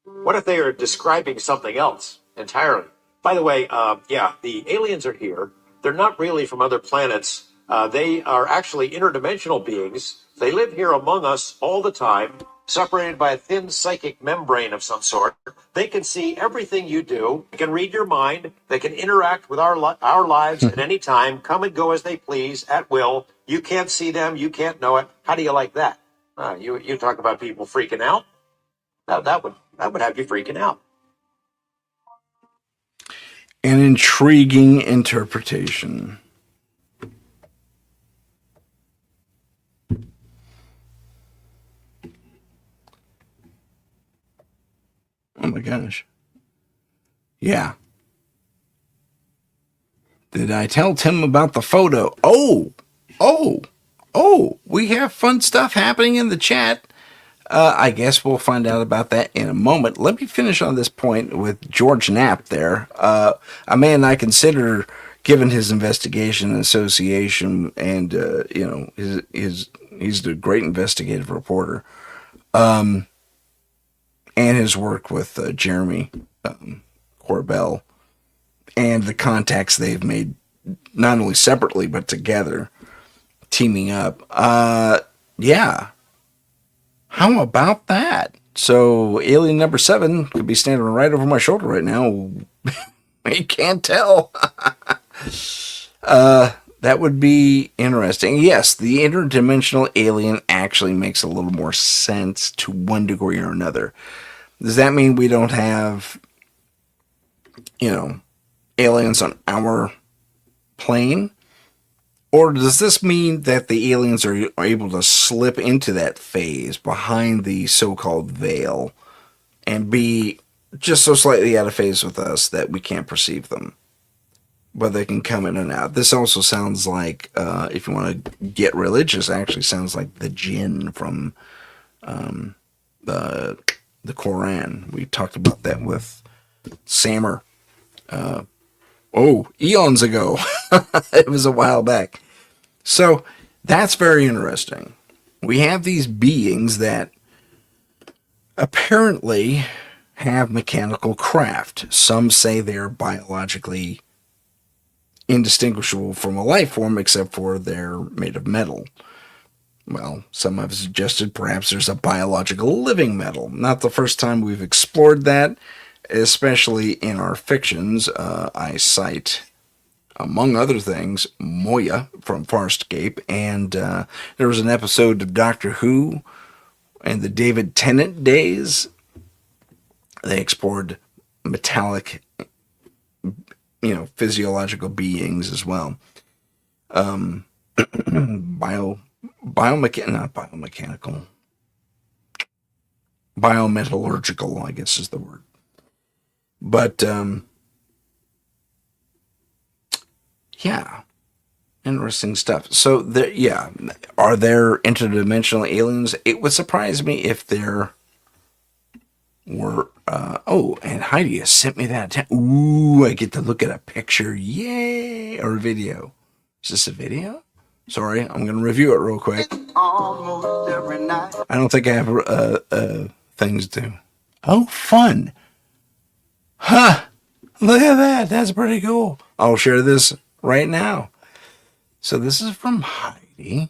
What if they are describing something else entirely? By the way, the aliens are here. They're not really from other planets. They are actually interdimensional beings. They live here among us all the time, separated by a thin psychic membrane of some sort. They can see everything you do. They can read your mind. They can interact with our lives at any time, come and go as they please at will. You can't see them. You can't know it. How do you like that? You talk about people freaking out. That would have you freaking out. An intriguing interpretation. Oh my gosh. Yeah. Did I tell Tim about the photo? Oh, we have fun stuff happening in the chat. I guess we'll find out about that in a moment. Let me finish on this point with George Knapp there. A man I consider, given his investigation and association, and he's a great investigative reporter, and his work with Jeremy Corbell, and the contacts they've made, not only separately but together, teaming up. Yeah. How about that? So alien number 7 could be standing right over my shoulder right now. You can't tell. That would be interesting. Yes, the interdimensional alien actually makes a little more sense to one degree or another. Does that mean we don't have, aliens on our plane? Or does this mean that the aliens are able to slip into that phase behind the so-called veil and be just so slightly out of phase with us that we can't perceive them? But they can come in and out. This also sounds like, if you want to get religious, actually sounds like the jinn from the Quran. We talked about that with Sammer. Eons ago. It was a while back. So that's very interesting. We have these beings that apparently have mechanical craft. Some say they're biologically indistinguishable from a life form, except for they're made of metal. Well, some have suggested perhaps there's a biological living metal. Not the first time we've explored that, especially in our fictions. I cite, among other things, Moya from Farscape, and there was an episode of Doctor Who in the David Tennant days. They explored metallic, physiological beings as well. Biometallurgical, I guess is the word. But, yeah, interesting stuff. So, are there interdimensional aliens? It would surprise me if there were, and Heidi has sent me that. I get to look at a picture. Yay! Or a video. Is this a video? Sorry, I'm going to review it real quick. Almost every night. I don't think I have things to do. Oh, fun. Huh. Look at that. That's pretty cool. I'll share this right now. So this is from Heidi.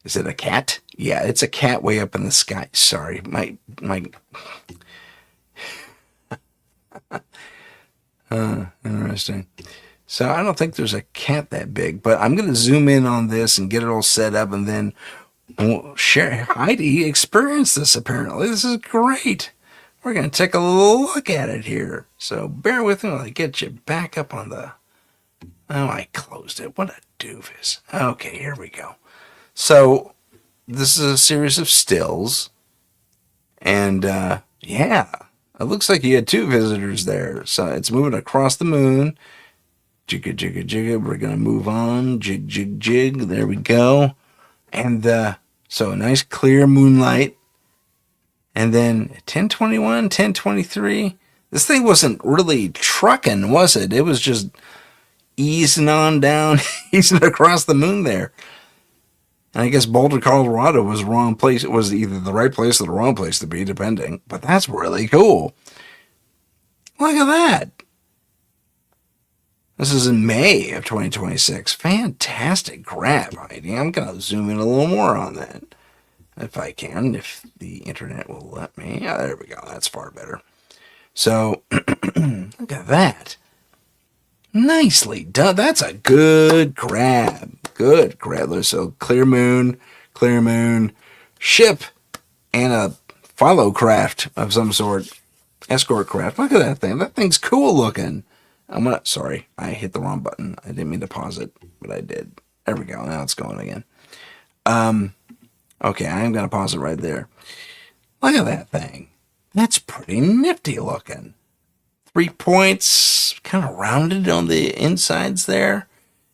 Is it a cat? Yeah, it's a cat way up in the sky. Sorry, my interesting. So I don't think there's a cat that big, but I'm going to zoom in on this and get it all set up, and then we'll share. Heidi experienced this apparently. This is great. We're going to take a little look at it here. So bear with me while I get you back up on the... Oh, I closed it. What a doofus. Okay, here we go. So this is a series of stills. And, it looks like you had 2 visitors there. So it's moving across the moon. Jigga, jigga, jigga. We're going to move on. Jig, jig, jig. There we go. And so a nice clear moonlight. And then 1021, 1023. This thing wasn't really trucking, was it? It was just easing on down, easing across the moon there. And I guess Boulder, Colorado was the wrong place. It was either the right place or the wrong place to be, depending. But that's really cool. Look at that. This is in May of 2026. Fantastic grab, Heidi. I'm going to zoom in a little more on that. If I can, if the internet will let me. Yeah, there we go. That's far better. So, look at that. Nicely done. That's a good grab. Good grab. So, clear moon, ship, and a follow craft of some sort. Escort craft. Look at that thing. That thing's cool looking. Sorry, I hit the wrong button. I didn't mean to pause it, but I did. There we go. Now it's going again. Okay, I'm going to pause it right there. Look at that thing. That's pretty nifty looking. 3 points, kind of rounded on the insides there.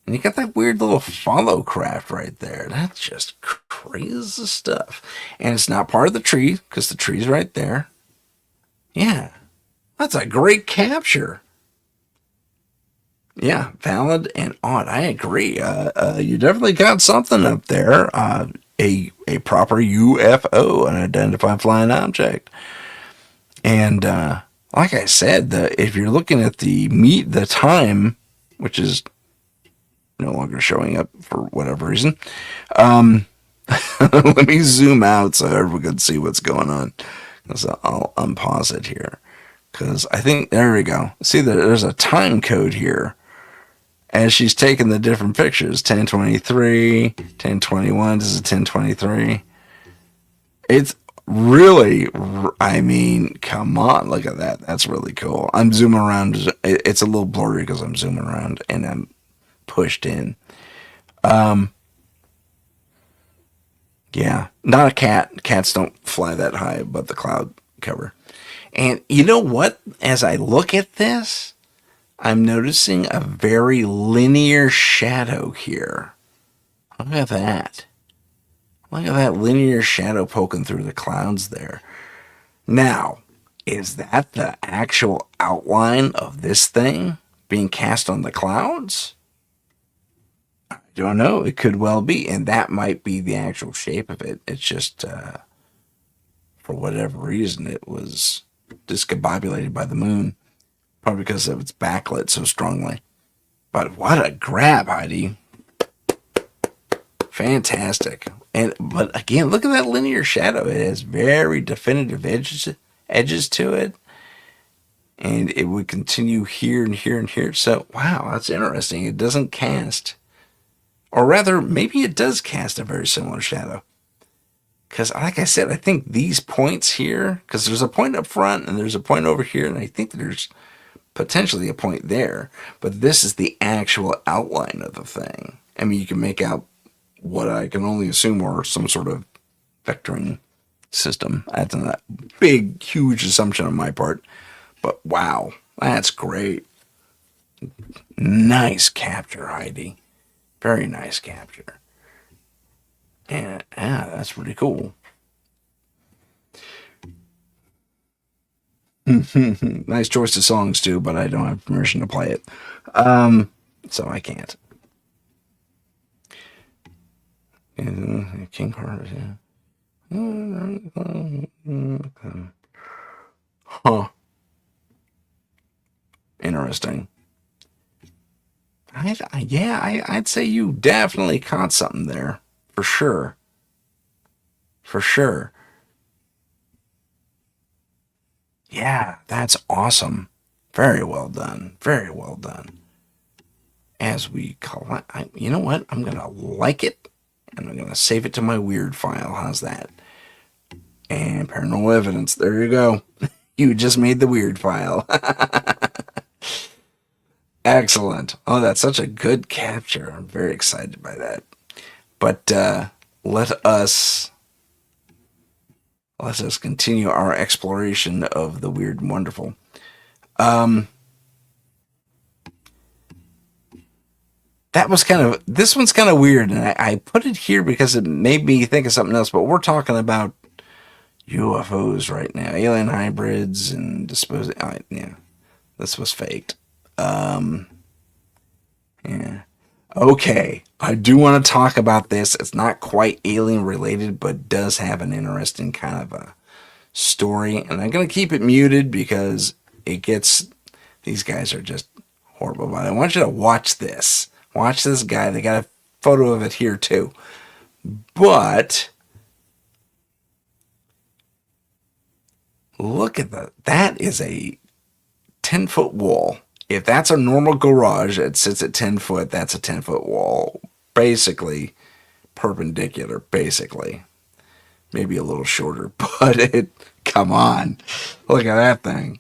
And you got that weird little follow craft right there. That's just crazy stuff. And it's not part of the tree, because the tree's right there. Yeah, that's a great capture. Yeah, valid and odd. I agree. You definitely got something up there. A proper UFO, an identified flying object. And like I said, if you're looking at the time, which is no longer showing up for whatever reason, let me zoom out so everyone can see what's going on. So I'll unpause it here because I think there we go. See that there's a time code here as she's taking the different pictures. 1023, 1021. This is 1023. It's really, I mean, come on, look at that. That's really cool. I'm zooming around. It's a little blurry because I'm zooming around and I'm pushed in. Yeah, not a cat. Cats don't fly that high above the cloud cover. And you know what? As I look at this, I'm noticing a very linear shadow here. Look at that. Look at that linear shadow poking through the clouds there. Now, is that the actual outline of this thing being cast on the clouds? I don't know. It could well be. And that might be the actual shape of it. It's just, for whatever reason, it was discombobulated by the moon. Probably because of its backlit so strongly. But what a grab, Heidi. Fantastic. But again, look at that linear shadow. It has very definitive edges to it. And it would continue here and here and here. So, wow, that's interesting. It doesn't cast. Or rather, maybe it does cast a very similar shadow. Because, like I said, I think these points here, because there's a point up front and there's a point over here, and I think there's potentially a point there. But this is the actual outline of the thing. I mean, you can make out what I can only assume are some sort of vectoring system. That's a big, huge assumption on my part. But wow, that's great. Nice capture, Heidi. Very nice capture. And yeah, that's pretty cool. Nice choice of songs too, but I don't have permission to play it. So I can't. King Heart, yeah. Huh. Interesting. I'd say you definitely caught something there. For sure. For sure. Yeah, that's awesome. Very well done. Very well done. As we call it, you know what? I'm going to like it, and I'm going to save it to my weird file. How's that? And paranormal evidence. There you go. You just made the weird file. Excellent. Oh, that's such a good capture. I'm very excited by that. But let us continue our exploration of the weird and wonderful. This one's kind of weird, and I put it here because it made me think of something else, but we're talking about UFOs right now, alien hybrids and disposing. Yeah, this was faked. Yeah. Okay, I do want to talk about this. It's not quite alien related, but does have an interesting kind of a story. And I'm going to keep it muted because these guys are just horrible. But I want you to watch this. Watch this guy. They got a photo of it here too. But look at that is a 10-foot wall. If that's a normal garage, it sits at 10 foot, that's a 10-foot wall. Basically, perpendicular, basically. Maybe a little shorter, but come on. Look at that thing.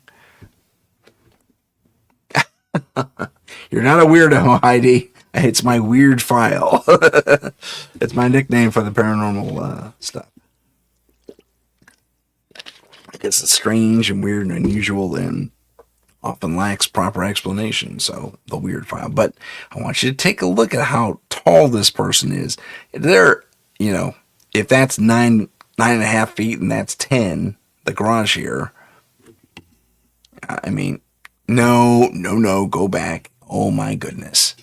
You're not a weirdo, Heidi. It's my weird file. It's my nickname for the paranormal stuff. I guess it's strange and weird and unusual and often lacks proper explanation, so the weird file. But I want you to take a look at how tall this person is. If that's 9.5 feet and that's 10, the garage here, I mean, no, go back. Oh my goodness.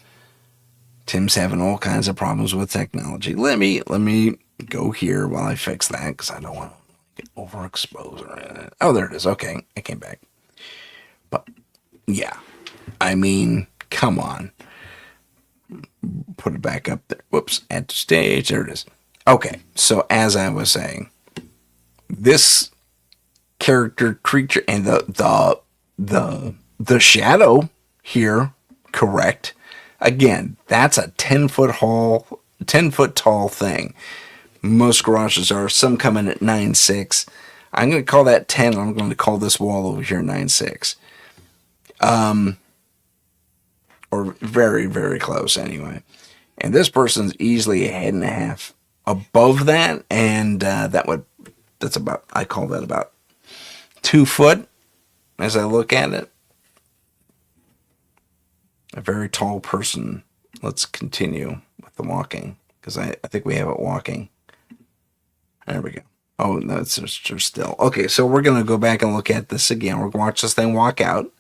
Tim's having all kinds of problems with technology. Let me go here while I fix that, because I don't want to get overexposed or anything. Oh, there it is. Okay, I came back. But yeah, I mean, come on. Put it back up there. Whoops, add to stage. There it is. Okay, so as I was saying, this character, creature, and the shadow here, correct. Again, that's a 10 foot tall thing. Most garages are. Some come in at 9.6. I'm going to call that 10. I'm going to call this wall over here 9.6. Or very, very close anyway. And this person's easily a head and a half above that, and that's about, I call that about 2 foot as I look at it. A very tall person. Let's continue with the walking, because I think we have it walking. There we go. Oh, no, it's just still. Okay, so we're going to go back and look at this again. We're going to watch this thing walk out.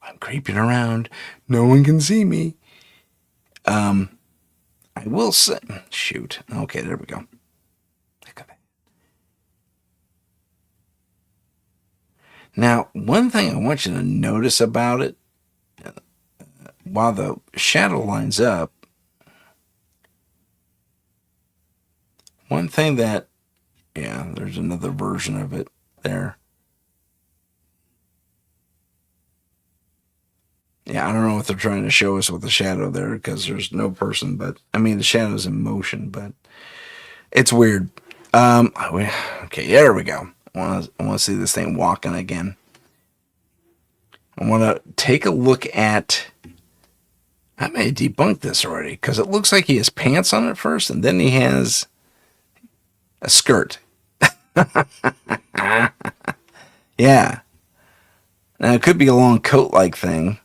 I'm creeping around. No one can see me. I will say... Shoot. Okay, there we go. Now, one thing I want you to notice about it, while the shadow lines up, one thing that, yeah, there's another version of it there. Yeah, I don't know what they're trying to show us with the shadow there, because there's no person, but, I mean, the shadow's in motion, but it's weird. Okay, there we go. I want to see this thing walking again. I want to take a look at... I may debunk this already, because it looks like he has pants on at first, and then he has a skirt. Yeah. Now, it could be a long coat-like thing,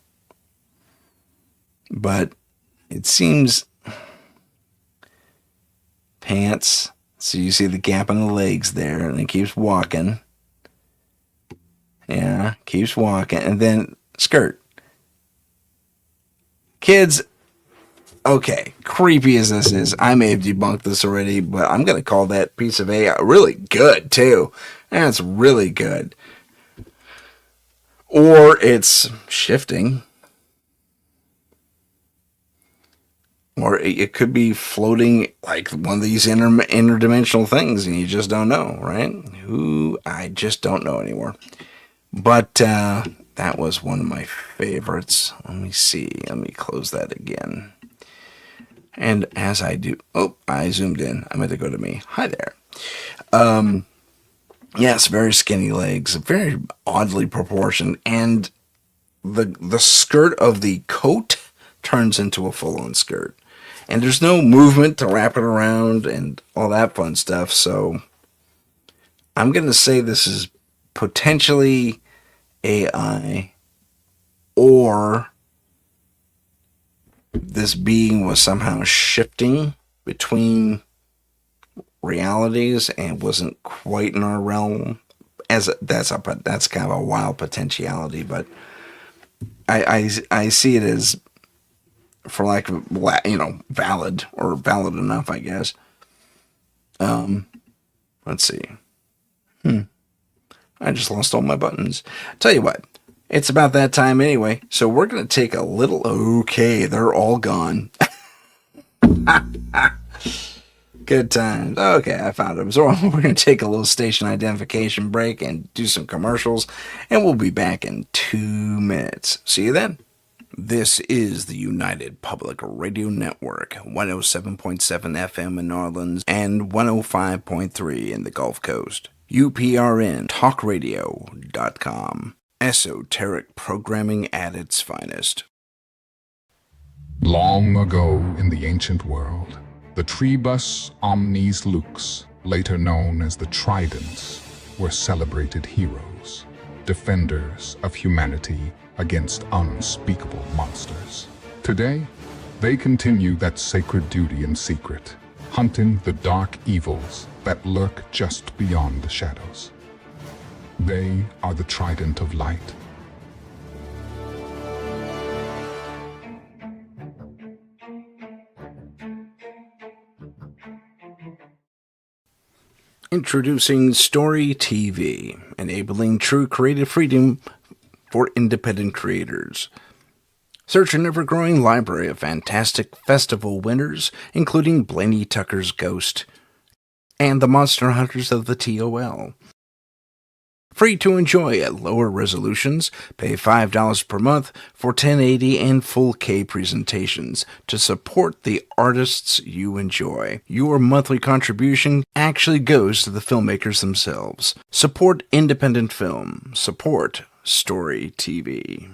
but it seems... Pants... So you see the gap in the legs there, and it keeps walking. Yeah, keeps walking, and then skirt. Kids, okay, creepy as this is, I may have debunked this already, but I'm going to call that piece of AI really good, too. That's really good. Or it's shifting. Or it could be floating like one of these interdimensional things, and you just don't know, right? I just don't know anymore. But that was one of my favorites. Let me see. Let me close that again. And as I do... Oh, I zoomed in. I meant to go to me. Hi there. Yes, very skinny legs. Very oddly proportioned. And the skirt of the coat turns into a full-on skirt. And there's no movement to wrap it around and all that fun stuff. So I'm going to say this is potentially AI, or this being was somehow shifting between realities and wasn't quite in our realm. That's kind of a wild potentiality, but I see it as, for lack of, valid, or valid enough, I guess. Let's see. I just lost all my buttons. Tell you what, it's about that time anyway, so we're going to take a little... Okay, they're all gone. Good times. Okay, I found them. So we're going to take a little station identification break and do some commercials, and we'll be back in 2 minutes. See you then. This is the United Public Radio Network, 107.7 FM in New Orleans and 105.3 in the Gulf Coast. UPRN talkradio.com. Esoteric programming at its finest. Long ago in the ancient world, the Tribus Omnis Lux, later known as the Tridents, were celebrated heroes, defenders of humanity against unspeakable monsters. Today, they continue that sacred duty in secret, hunting the dark evils that lurk just beyond the shadows. They are the Trident of Light, Introducing Story TV, enabling true creative freedom for independent creators. Search an ever-growing library of fantastic festival winners, including Blaney Tucker's Ghost and the Monster Hunters of the TOL. Free to enjoy at lower resolutions. Pay $5 per month for 1080 and full K presentations to support the artists you enjoy. Your monthly contribution actually goes to the filmmakers themselves. Support independent film. Support Story TV.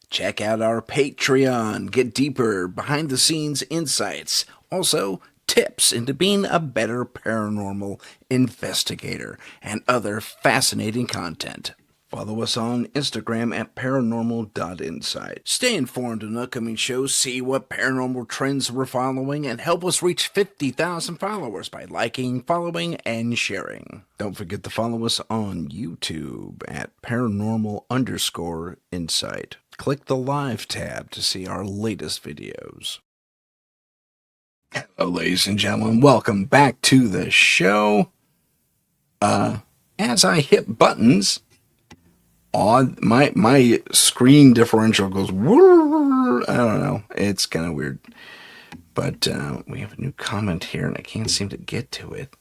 Check out our Patreon. Get deeper behind-the-scenes insights. Also, tips into being a better paranormal investigator and other fascinating content. Follow us on Instagram at paranormal.insight. Stay informed on upcoming shows, see what paranormal trends we're following, and help us reach 50,000 followers by liking, following, and sharing. Don't forget to follow us on YouTube at paranormal_insight. Click the live tab to see our latest videos. Hello, ladies and gentlemen. Welcome back to the show. As I hit buttons, my screen differential goes. I don't know. It's kind of weird. But we have a new comment here, and I can't seem to get to it.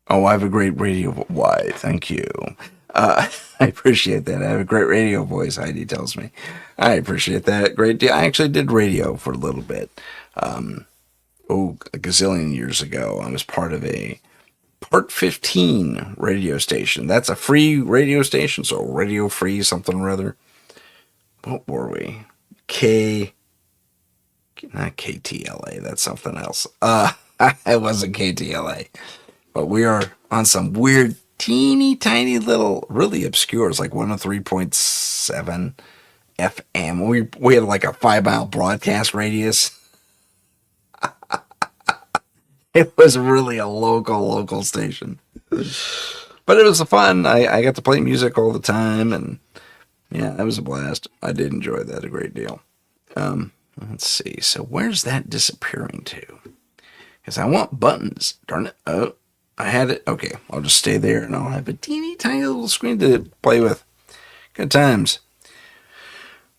Oh, I have a great radio. Why? Thank you. I appreciate that. I have a great radio voice. Heidi tells me. I appreciate that. Great deal. I actually did radio for a little bit. A gazillion years ago, I was part of a Part 15 radio station. That's a free radio station, so radio free something or other. What were we? Not KTLA, that's something else. It wasn't KTLA. But we are on some weird, teeny tiny little, really obscure, it's like 103.7 FM. We had like a 5-mile broadcast radius. It was really a local station. But it was fun. I got to play music all the time, and yeah, that was a blast. I did enjoy that a great deal. Let's see. So where's that disappearing to? Because I want buttons. Darn it. Oh, I had it. Okay, I'll just stay there, and I'll have a teeny tiny little screen to play with. Good times.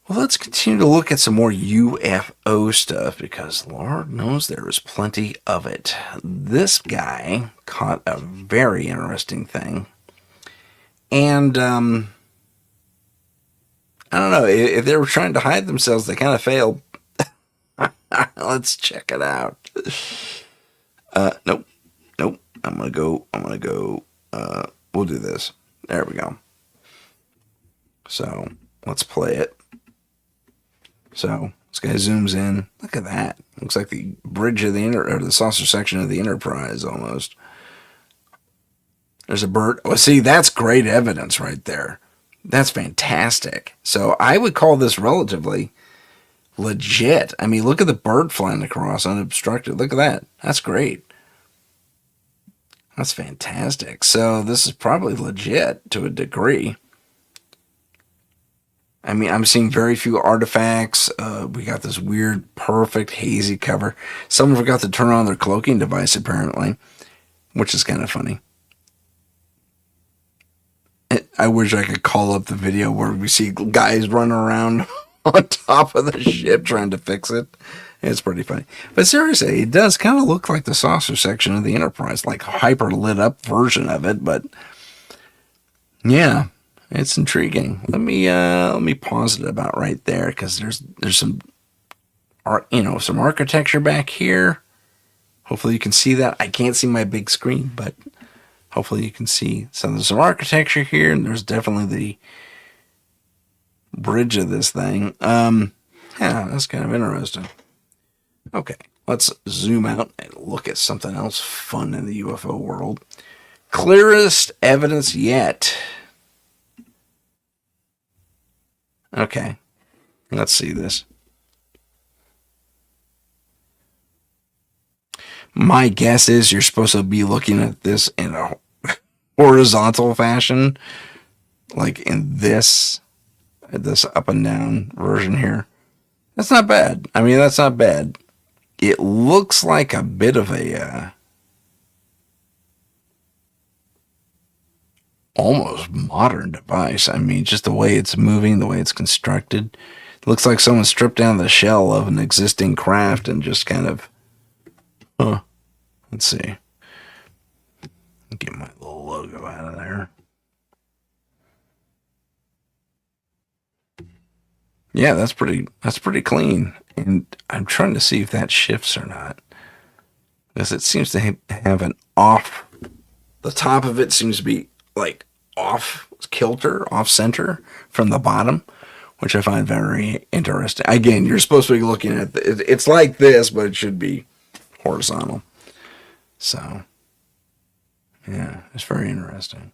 Well, let's continue to look at some more UFO stuff, because Lord knows there is plenty of it. This guy caught a very interesting thing. And, I don't know, if they were trying to hide themselves, they kind of failed. Let's check it out. Nope. I'm gonna go, we'll do this. There we go. So, let's play it. So this guy zooms in. Look at that. Looks like the bridge of or the saucer section of the Enterprise almost. There's a bird. Oh, see, that's great evidence right there. That's fantastic. So I would call this relatively legit. I mean, look at the bird flying across unobstructed. Look at that. That's great. That's fantastic. So this is probably legit to a degree. I mean, I'm seeing very few artifacts. We got this weird, perfect, hazy cover. Someone forgot to turn on their cloaking device, apparently, which is kind of funny. I wish I could call up the video where we see guys running around on top of the ship trying to fix it. It's pretty funny. But seriously, it does kind of look like the saucer section of the Enterprise, like a hyper lit up version of it. But yeah. It's intriguing. Let me pause it about right there, because there's some some architecture back here. Hopefully you can see that. I can't see my big screen, but hopefully you can see. So there's some architecture here, and there's definitely the bridge of this thing. Yeah, that's kind of interesting. Okay, let's zoom out and look at something else fun in the UFO world. Clearest evidence yet. Okay, let's see this. My guess is you're supposed to be looking at this in a horizontal fashion, like in this up and down version here. That's not bad. I mean, that's not bad. It looks like a bit of a almost modern device. I mean, just the way it's moving, the way it's constructed. It looks like someone stripped down the shell of an existing craft and just kind of, let's see. Get my little logo out of there. Yeah, that's pretty clean. And I'm trying to see if that shifts or not. Because it seems to have an off. The top of it seems to be like off kilter, off center from the bottom, which I find very interesting. Again, you're supposed to be looking at it's like this, but it should be horizontal. So, yeah, it's very interesting.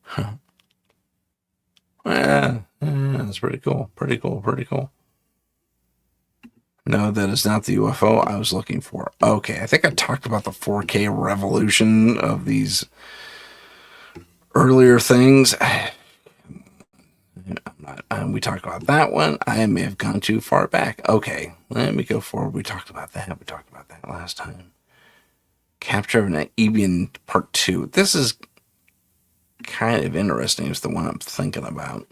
Huh. Yeah, that's pretty cool. Pretty cool. No, that is not the UFO I was looking for. Okay, I think I talked about the 4K revolution of these earlier things. We talked about that one. I may have gone too far back. Okay, let me go forward. We talked about that. Last time. Capture of an Ebian Part 2. This is kind of interesting. It's the one I'm thinking about.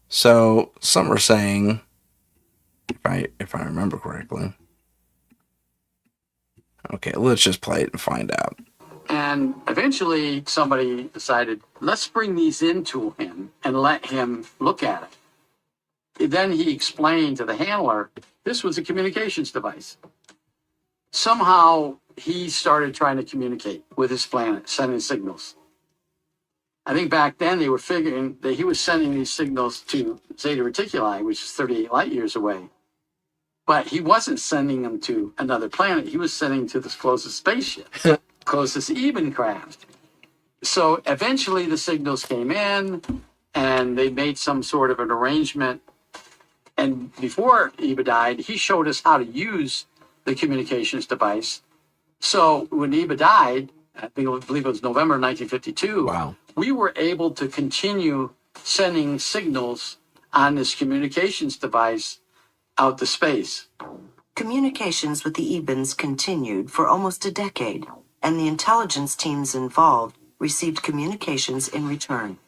So some are saying, if I remember correctly. Okay, let's just play it and find out. And eventually somebody decided, let's bring these into him and let him look at it. Then he explained to the handler, this was a communications device. Somehow he started trying to communicate with his planet, sending signals. I think back then they were figuring that he was sending these signals to Zeta Reticuli, which is 38 light years away. But he wasn't sending them to another planet. He was sending to the closest spaceship, closest Eben craft. So eventually the signals came in and they made some sort of an arrangement. And before Eva died, he showed us how to use the communications device. So when Eva died, I believe it was November 1952, wow. We were able to continue sending signals on this communications device out to space. Communications with the Ebens continued for almost a decade, and the intelligence teams involved received communications in return.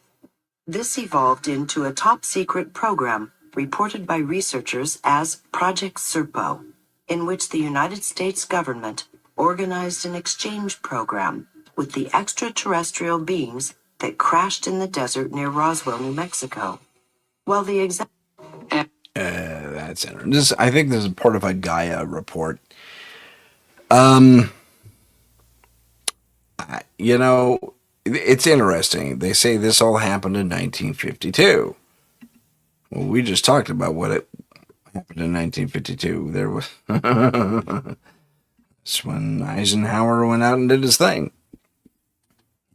This evolved into a top-secret program reported by researchers as Project Serpo, in which the United States government organized an exchange program with the extraterrestrial beings that crashed in the desert near Roswell, New Mexico. While the that's interesting. I think this is part of a Gaia report. It's interesting. They say this all happened in 1952. Well, we just talked about what it happened in 1952. There was that's when Eisenhower went out and did his thing.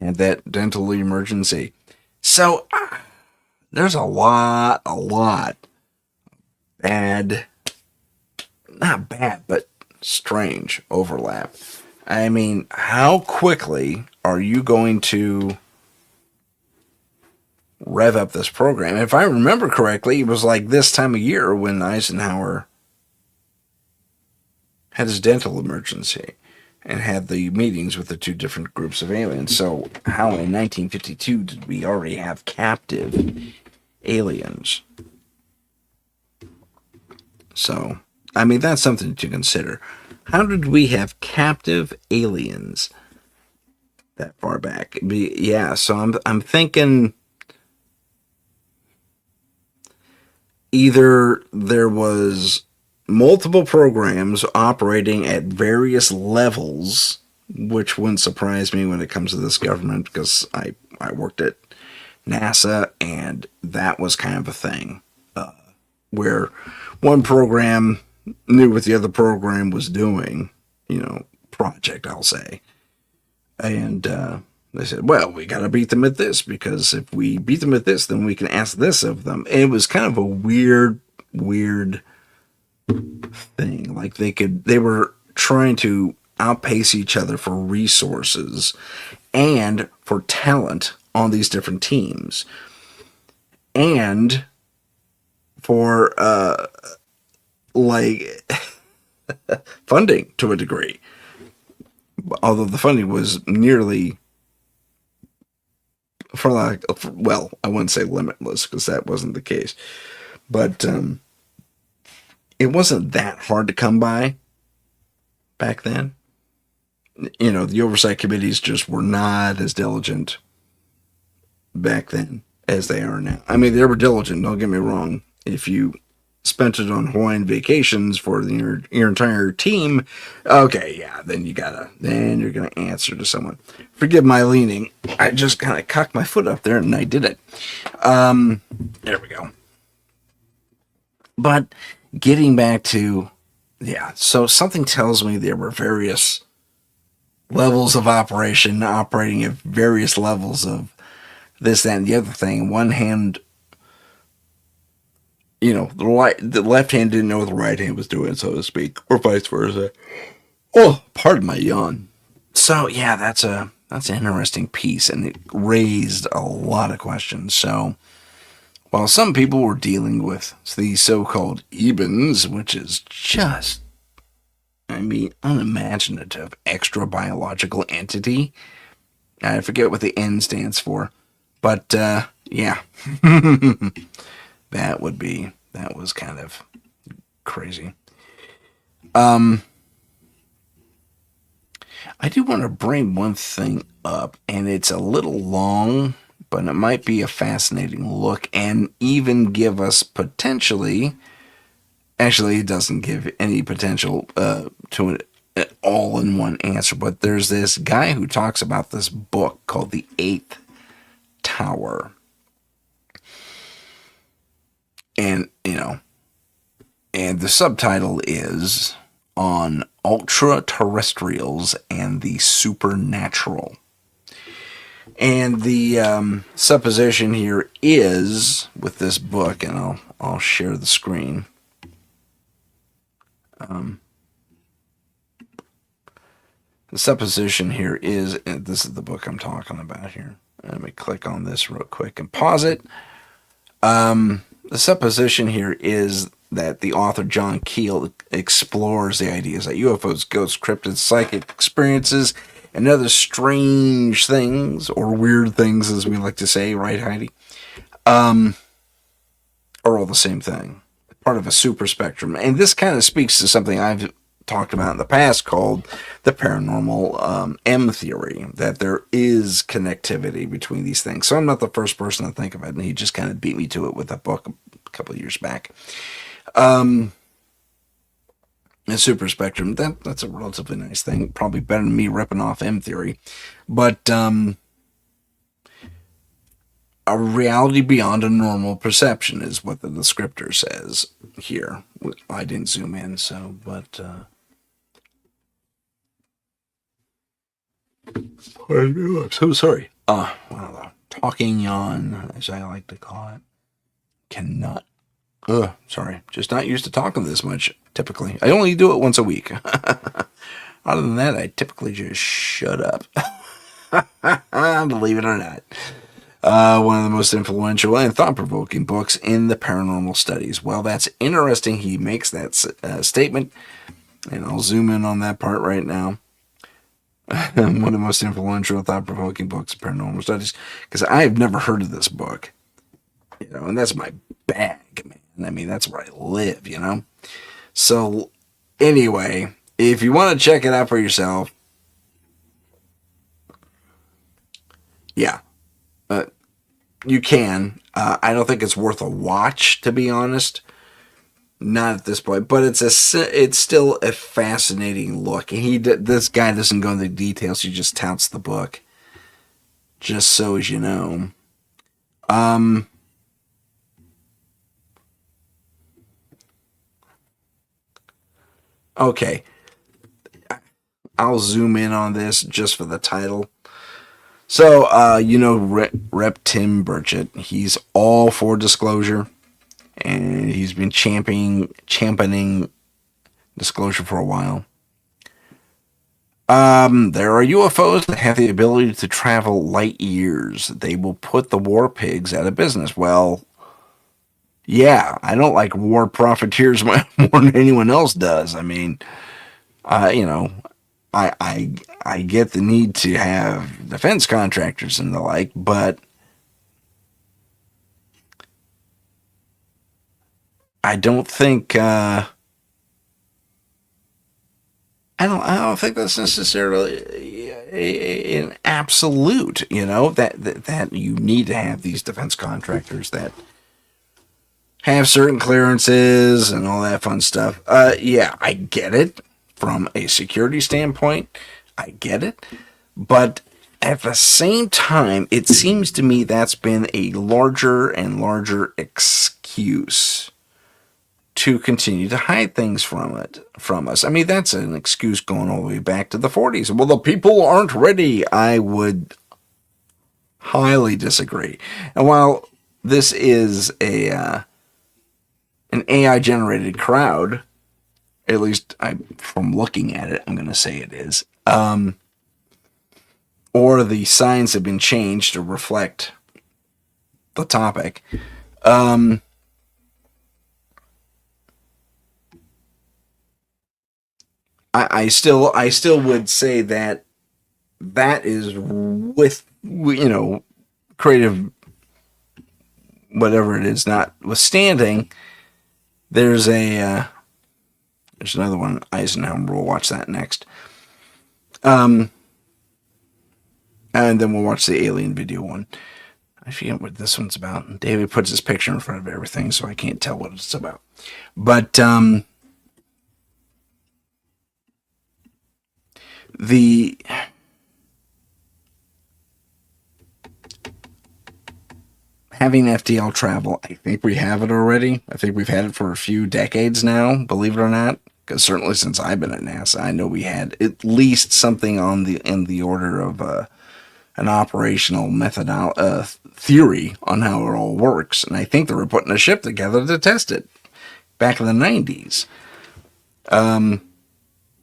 Had that dental emergency. So there's a lot bad, not bad, but strange overlap. I mean, how quickly are you going to rev up this program? If I remember correctly, it was like this time of year when Eisenhower had his dental emergency and had the meetings with the two different groups of aliens. So how in 1952 did we already have captive aliens? So, I mean, that's something to consider. How did we have captive aliens that far back? So I'm thinking either there was multiple programs operating at various levels, which wouldn't surprise me when it comes to this government, because I worked at NASA, and that was kind of a thing, where one program knew what the other program was doing, project, I'll say. And they said, well, we got to beat them at this, because if we beat them at this, then we can ask this of them. And it was kind of a weird thing. Like they were trying to outpace each other for resources and for talent on these different teams. And for funding to a degree. Although the funding was nearly, well, I wouldn't say limitless because that wasn't the case. But it wasn't that hard to come by back then. The oversight committees just were not as diligent back then as they are now. I mean, they were diligent, don't get me wrong. If you spent it on Hawaiian vacations for your entire team, okay, yeah, then you're gonna answer to someone. Forgive my leaning. I just kind of cocked my foot up there and I did it. There we go. But getting back to, so something tells me there were various levels of operation, operating at various levels of this, that, and the other thing. One hand, the left hand didn't know what the right hand was doing, so to speak, or vice versa. Oh, pardon my yawn. So yeah, that's an interesting piece, and it raised a lot of questions. So while some people were dealing with the so-called Ebens, which is just, unimaginative extra biological entity. I forget what the N stands for, but yeah, that was kind of crazy. I do want to bring one thing up, and it's a little long, but it might be a fascinating look and even give us potentially. Actually, it doesn't give any potential to an all-in-one answer, but there's this guy who talks about this book called The Eighth Tower. And, and the subtitle is On Ultra-Terrestrials and the Supernatural. And the supposition here is, with this book, and I'll share the screen. The supposition here is, this is the book I'm talking about here. Let me click on this real quick and pause it. The supposition here is that the author John Keel explores the ideas that UFOs, ghosts, cryptids, psychic experiences, and other strange things, or weird things as we like to say, right, Heidi? Are all the same thing. Part of a super spectrum. And this kind of speaks to something I've talked about in the past called the paranormal M theory, that there is connectivity between these things. So I'm not the first person to think of it, and he just kind of beat me to it with that book a couple of years back. A super spectrum, that's a relatively nice thing. Probably better than me ripping off M theory. But a reality beyond a normal perception is what the descriptor says here. I didn't zoom in, so, but I'm so sorry. Well, talking yawn, as I like to call it. Cannot. Sorry. Just not used to talking this much, typically. I only do it once a week. Other than that, I typically just shut up. Believe it or not. One of the most influential and thought-provoking books in the paranormal studies. Well, that's interesting. He makes that statement, and I'll zoom in on that part right now. One of the most influential and thought-provoking books in paranormal studies, because I've never heard of this book, and that's my bag, man. I mean, that's where I live, So, anyway, if you want to check it out for yourself, yeah. You can. I don't think it's worth a watch, to be honest. Not at this point, but it's still a fascinating look. This guy doesn't go into the details. He just touts the book, just so as you know. Okay, I'll zoom in on this just for the title. So, Rep Tim Burchett, he's all for disclosure, and he's been championing disclosure for a while. There are UFOs that have the ability to travel light years. They will put the war pigs out of business. Well, yeah, I don't like war profiteers more than anyone else does. I mean, you know, I get the need to have defense contractors and the like, but I don't think I don't think that's necessarily an absolute. You know that you need to have these defense contractors that have certain clearances and all that fun stuff. Yeah, I get it from a security standpoint. I get it, but at the same time, it seems to me that's been a larger and larger excuse to continue to hide things from us. I mean, that's an excuse going all the way back to the 40s. Well, the people aren't ready. I would highly disagree. And while this is an AI generated crowd, at least from looking at it, I'm going to say it is, or the signs have been changed to reflect the topic. I still would say that is with, you know, creative, whatever it is, notwithstanding. There's another one, Eisenhower. We'll watch that next. And then we'll watch the alien video one. I forget what this one's about. David puts his picture in front of everything, so I can't tell what it's about. But the having FTL travel, I think we have it already. I think we've had it for a few decades now, believe it or not. Because certainly since I've been at NASA, I know we had at least something in the order of an operational theory on how it all works. And I think they were putting a ship together to test it back in the 90s.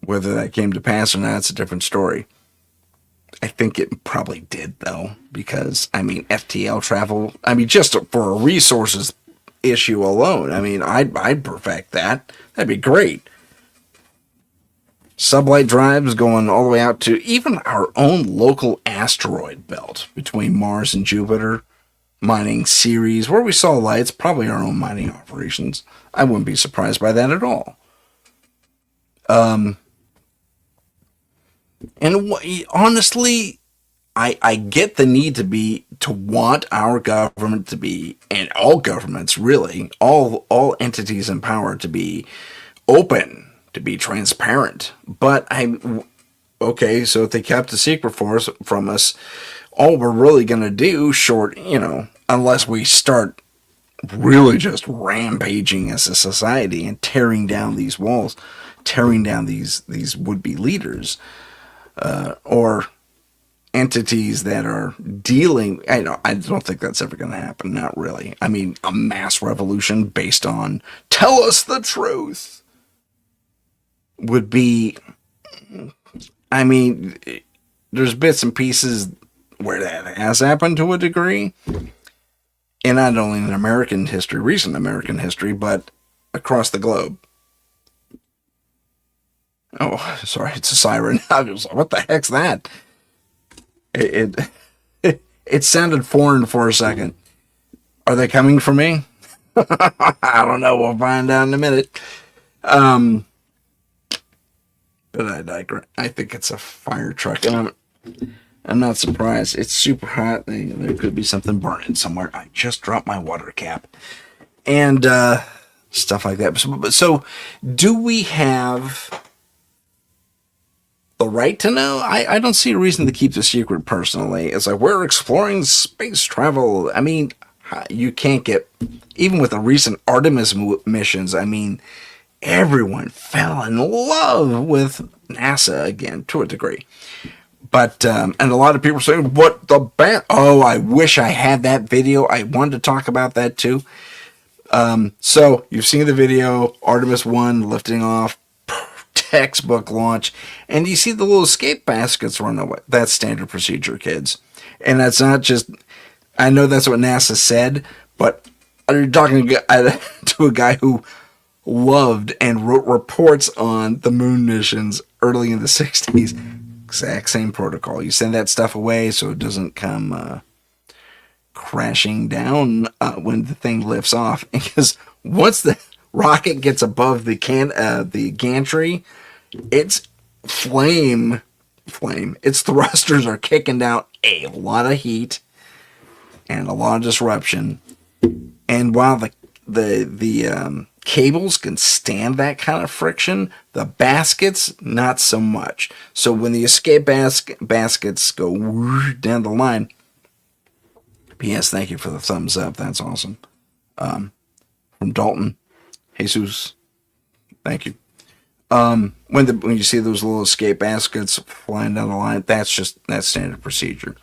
Whether that came to pass or not, it's a different story. I think it probably did, though, because, I mean, FTL travel, I mean, just for a resources issue alone, I mean, I'd perfect that. That'd be great. Sublight drives going all the way out to even our own local asteroid belt between Mars and Jupiter, mining Ceres, where we saw lights, probably our own mining operations. I wouldn't be surprised by that at all. And honestly, I get the need to want our government to be, and all governments really, all entities in power to be open, to be transparent. But okay, so if they kept the secret from us, all we're really going to do, unless we start really just rampaging as a society and tearing down these walls, tearing down these would-be leaders, or entities that are dealing. I don't think that's ever going to happen. Not really. I mean, a mass revolution based on tell us the truth would be. I mean, there's bits and pieces where that has happened to a degree, and not only in American history, recent American history, but across the globe. Oh, sorry, it's a siren. I was like, what the heck's that? It sounded foreign for a second. Are they coming for me? I don't know. We'll find out in a minute. But I digress. I think it's a fire truck, and I'm not surprised. It's super hot. There could be something burning somewhere. I just dropped my water cap, and stuff like that. So do we have the right to know? I don't see a reason to keep the secret personally. It's like, we're exploring space travel. I mean, you can't get, even with the recent Artemis missions, I mean, everyone fell in love with NASA again, to a degree. But, and a lot of people saying, what the oh, I wish I had that video. I wanted to talk about that too. So you've seen the video, Artemis 1 lifting off, textbook launch, and you see the little escape baskets run away. That's standard procedure, kids. And that's not just, I know that's what NASA said, but You're talking to a guy who loved and wrote reports on the moon missions early in the 60s. Exact same protocol. You send that stuff away so it doesn't come crashing down when the thing lifts off. Because once the rocket gets above the gantry, its flame. Its thrusters are kicking out a lot of heat and a lot of disruption. And while the cables can stand that kind of friction, the baskets not so much. So when the escape baskets go down the line, P.S. Thank you for the thumbs up. That's awesome. From Dalton, Jesus, thank you. When you see those little escape baskets flying down the line, that's standard procedure.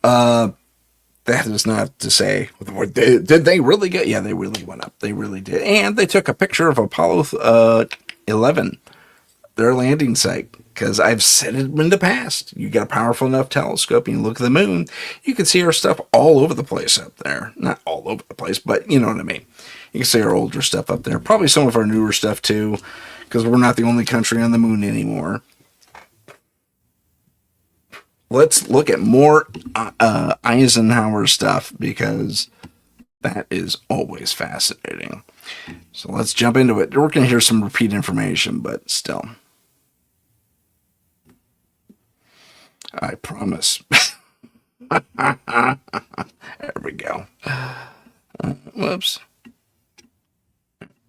That is not to say, did they really get? Yeah, they really went up. They really did. And they took a picture of Apollo 11, their landing site. Because I've said it in the past. You get a powerful enough telescope and you look at the moon, you can see our stuff all over the place up there. Not all over the place, but you know what I mean. You can see our older stuff up there. Probably some of our newer stuff too, because we're not the only country on the moon anymore. Let's look at more Eisenhower stuff, because that is always fascinating. So let's jump into it. We're going to hear some repeat information, but still. I promise. There we go. Whoops.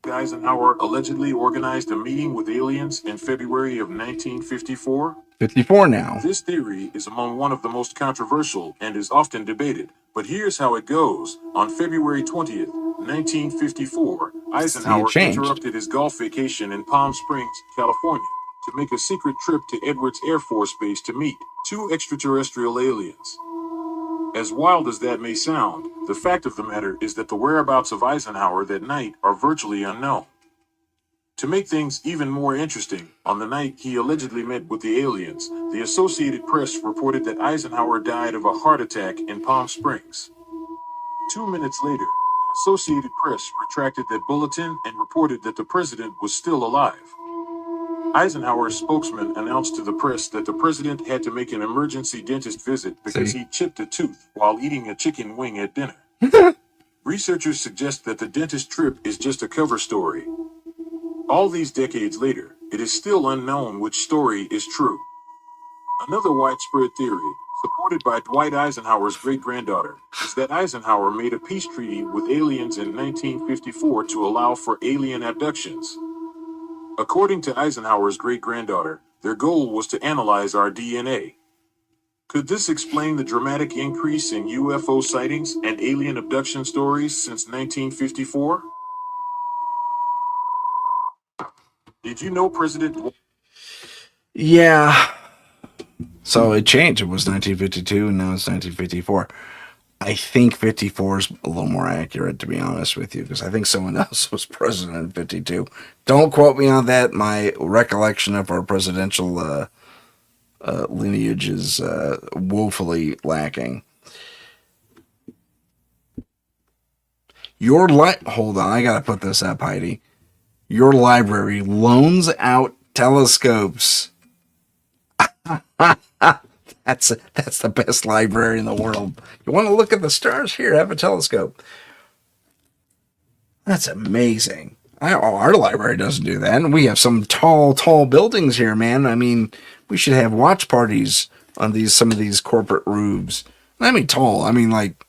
Eisenhower allegedly organized a meeting with aliens in February of 1954. 54 now. This theory is among one of the most controversial and is often debated. But here's how it goes. On February 20th, 1954, Eisenhower interrupted his golf vacation in Palm Springs, California, to make a secret trip to Edwards Air Force Base to meet two extraterrestrial aliens. As wild as that may sound, the fact of the matter is that the whereabouts of Eisenhower that night are virtually unknown. To make things even more interesting, on the night he allegedly met with the aliens, the Associated Press reported that Eisenhower died of a heart attack in Palm Springs. 2 minutes later, the Associated Press retracted that bulletin and reported that the president was still alive. Eisenhower's spokesman announced to the press that the president had to make an emergency dentist visit because he chipped a tooth while eating a chicken wing at dinner. Researchers suggest that the dentist trip is just a cover story. All these decades later, it is still unknown which story is true. Another widespread theory, supported by Dwight Eisenhower's great-granddaughter, is that Eisenhower made a peace treaty with aliens in 1954 to allow for alien abductions. According to Eisenhower's great-granddaughter, their goal was to analyze our DNA. Could this explain the dramatic increase in UFO sightings and alien abduction stories since 1954? Did you know President... Yeah. So it changed. It was 1952 and now it's 1954. I think 54 is a little more accurate, to be honest with you, because I think someone else was president in 52. Don't quote me on that. My recollection of our presidential lineage is woefully lacking. Hold on, I gotta put this up, Heidi. Your library loans out telescopes. That's the best library in the world. You want to look at the stars? Here, have a telescope. That's amazing. Our library doesn't do that. And we have some tall buildings here, man. I mean, we should have watch parties on some of these corporate roofs. I mean tall. I mean like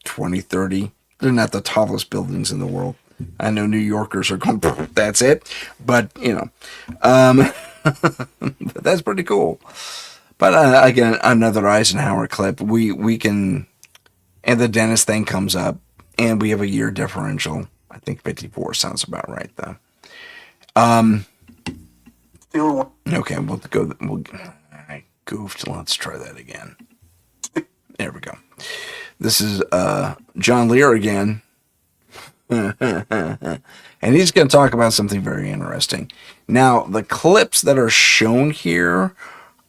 20, 30. They're not the tallest buildings in the world. I know New Yorkers are going, that's it. But, you know, that's pretty cool. But again, another Eisenhower clip. We can, and the dentist thing comes up, and we have a year differential. I think 54 sounds about right, though. Okay, I goofed. Let's try that again. There we go. This is John Lear again. And he's going to talk about something very interesting. Now, the clips that are shown here,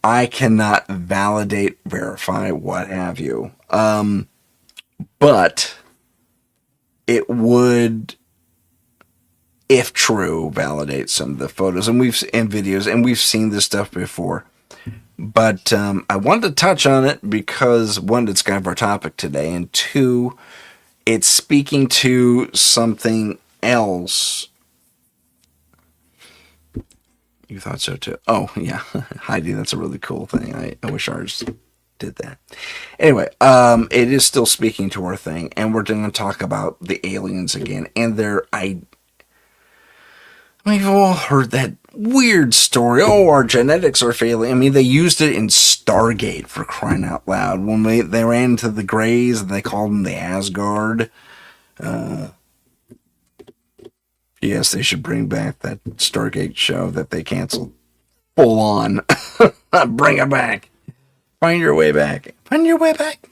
I cannot validate, verify, what have you. But it would, if true, validate some of the photos and videos, and we've seen this stuff before. But I wanted to touch on it because, one, it's kind of our topic today, and two, it's speaking to something else. You thought so too? Oh, yeah. Heidi, that's a really cool thing. I wish ours did that. Anyway, it is still speaking to our thing, and we're going to talk about the aliens again, and we've all heard that weird story. Oh, our genetics are failing. I mean, they used it in Stargate, for crying out loud. When they ran into the Greys and they called them the Asgard. Yes, they should bring back that Stargate show that they canceled. Full on. Bring it back. Find your way back. Find your way back.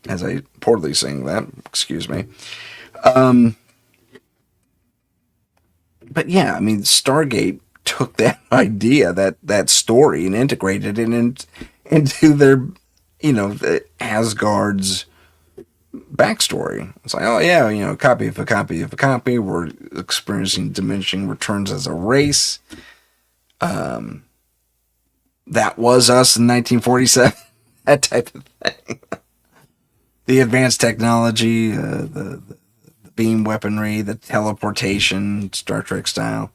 As I poorly sing that, excuse me. But yeah, I mean, Stargate took that idea, that story, and integrated it into their, the Asgard's backstory. It's like, oh yeah, copy of a copy of a copy. We're experiencing diminishing returns as a race. That was us in 1947. That type of thing. The advanced technology, the beam weaponry, the teleportation, Star Trek style.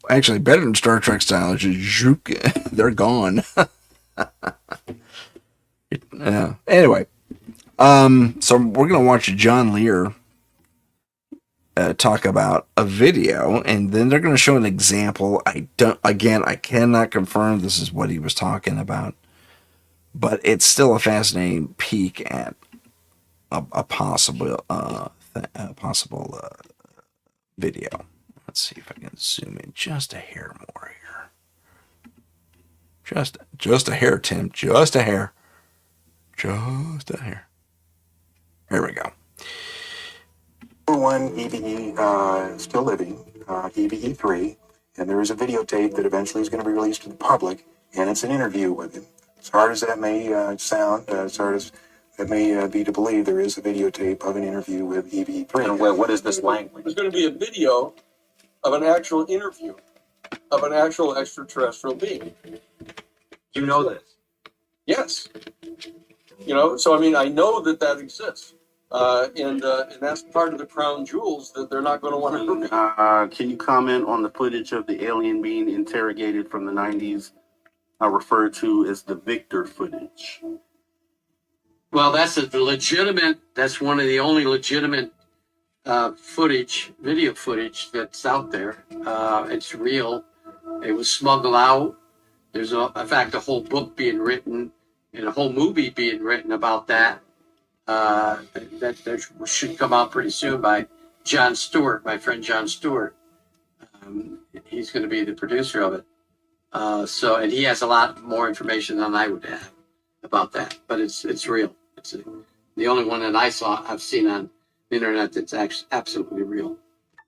Actually, better than Star Trek style is just they're gone. Anyway, so we're gonna watch John Lear talk about a video, and then they're gonna show an example. I cannot confirm this is what he was talking about, but it's still a fascinating peek at a possible video. Let's see if I can zoom in just a hair more here. Just a hair, Tim. Just a hair. Just a hair. Here we go. One EBE still living, EBE3, and there is a videotape that eventually is going to be released to the public, and it's an interview with him. As hard as that may sound, as hard as it may be to believe, there is a videotape of an interview with EBE3. And what is this language? There's going to be a video of an actual interview of an actual extraterrestrial being. Do you know this? Yes. So I mean, I know that exists. And that's part of the crown jewels that they're not going to want to hurt. Can you comment on the footage of the alien being interrogated from the 90s, referred to as the Victor footage? Well, that's one of the only legitimate video footage that's out there. It's real. It was smuggled out. There's in fact, a whole book being written and a whole movie being written about that. That should come out pretty soon by Jon Stewart, my friend Jon Stewart. He's going to be the producer of it. And he has a lot more information than I would have about that. But it's real. It's the only one that I've seen on the internet that's absolutely real.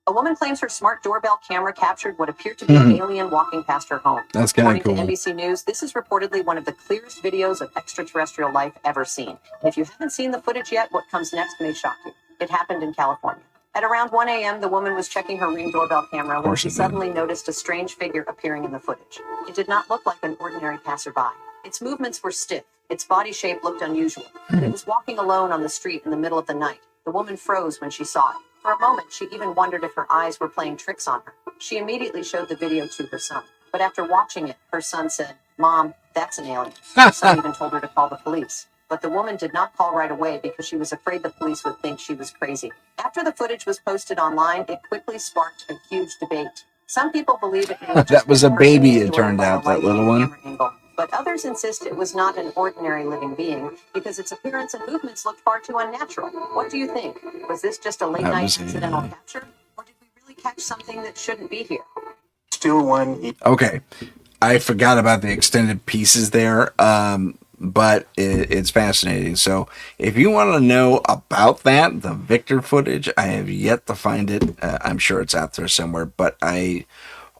A woman claims her smart doorbell camera captured what appeared to be an alien walking past her home. That's kind of cool. According to NBC News, this is reportedly one of the clearest videos of extraterrestrial life ever seen. And if you haven't seen the footage yet, what comes next may shock you. It happened in California. At around 1 a.m., the woman was checking her Ring doorbell camera when she suddenly noticed a strange figure appearing in the footage. It did not look like an ordinary passerby. Its movements were stiff. Its body shape looked unusual. And it was walking alone on the street in the middle of the night. The woman froze when she saw it. For a moment, she even wondered if her eyes were playing tricks on her. She immediately showed the video to her son. But after watching it, her son said, "Mom, that's an alien." Her son even told her to call the police. But the woman did not call right away because she was afraid the police would think she was crazy. After the footage was posted online, it quickly sparked a huge debate. Some people believe it that was a baby, it turned out, that little one. But others insist it was not an ordinary living being because its appearance and movements looked far too unnatural. What do you think? Was this just a late-night incidental capture? Or did we really catch something that shouldn't be here? Still one. Okay. I forgot about the extended pieces there, but it's fascinating. So if you want to know about that, the Victor footage, I have yet to find it. I'm sure it's out there somewhere, but I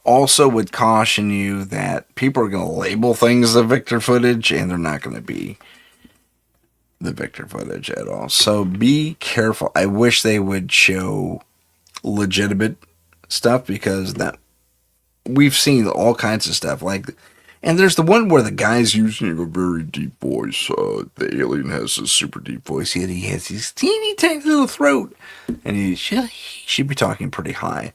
also would caution you that people are going to label things the Victor footage, and they're not going to be the Victor footage at all. So be careful. I wish they would show legitimate stuff, because that we've seen all kinds of stuff like, and there's the one where the guy's using a very deep voice. The alien has a super deep voice, yet he has his teeny tiny little throat, and he should be talking pretty high.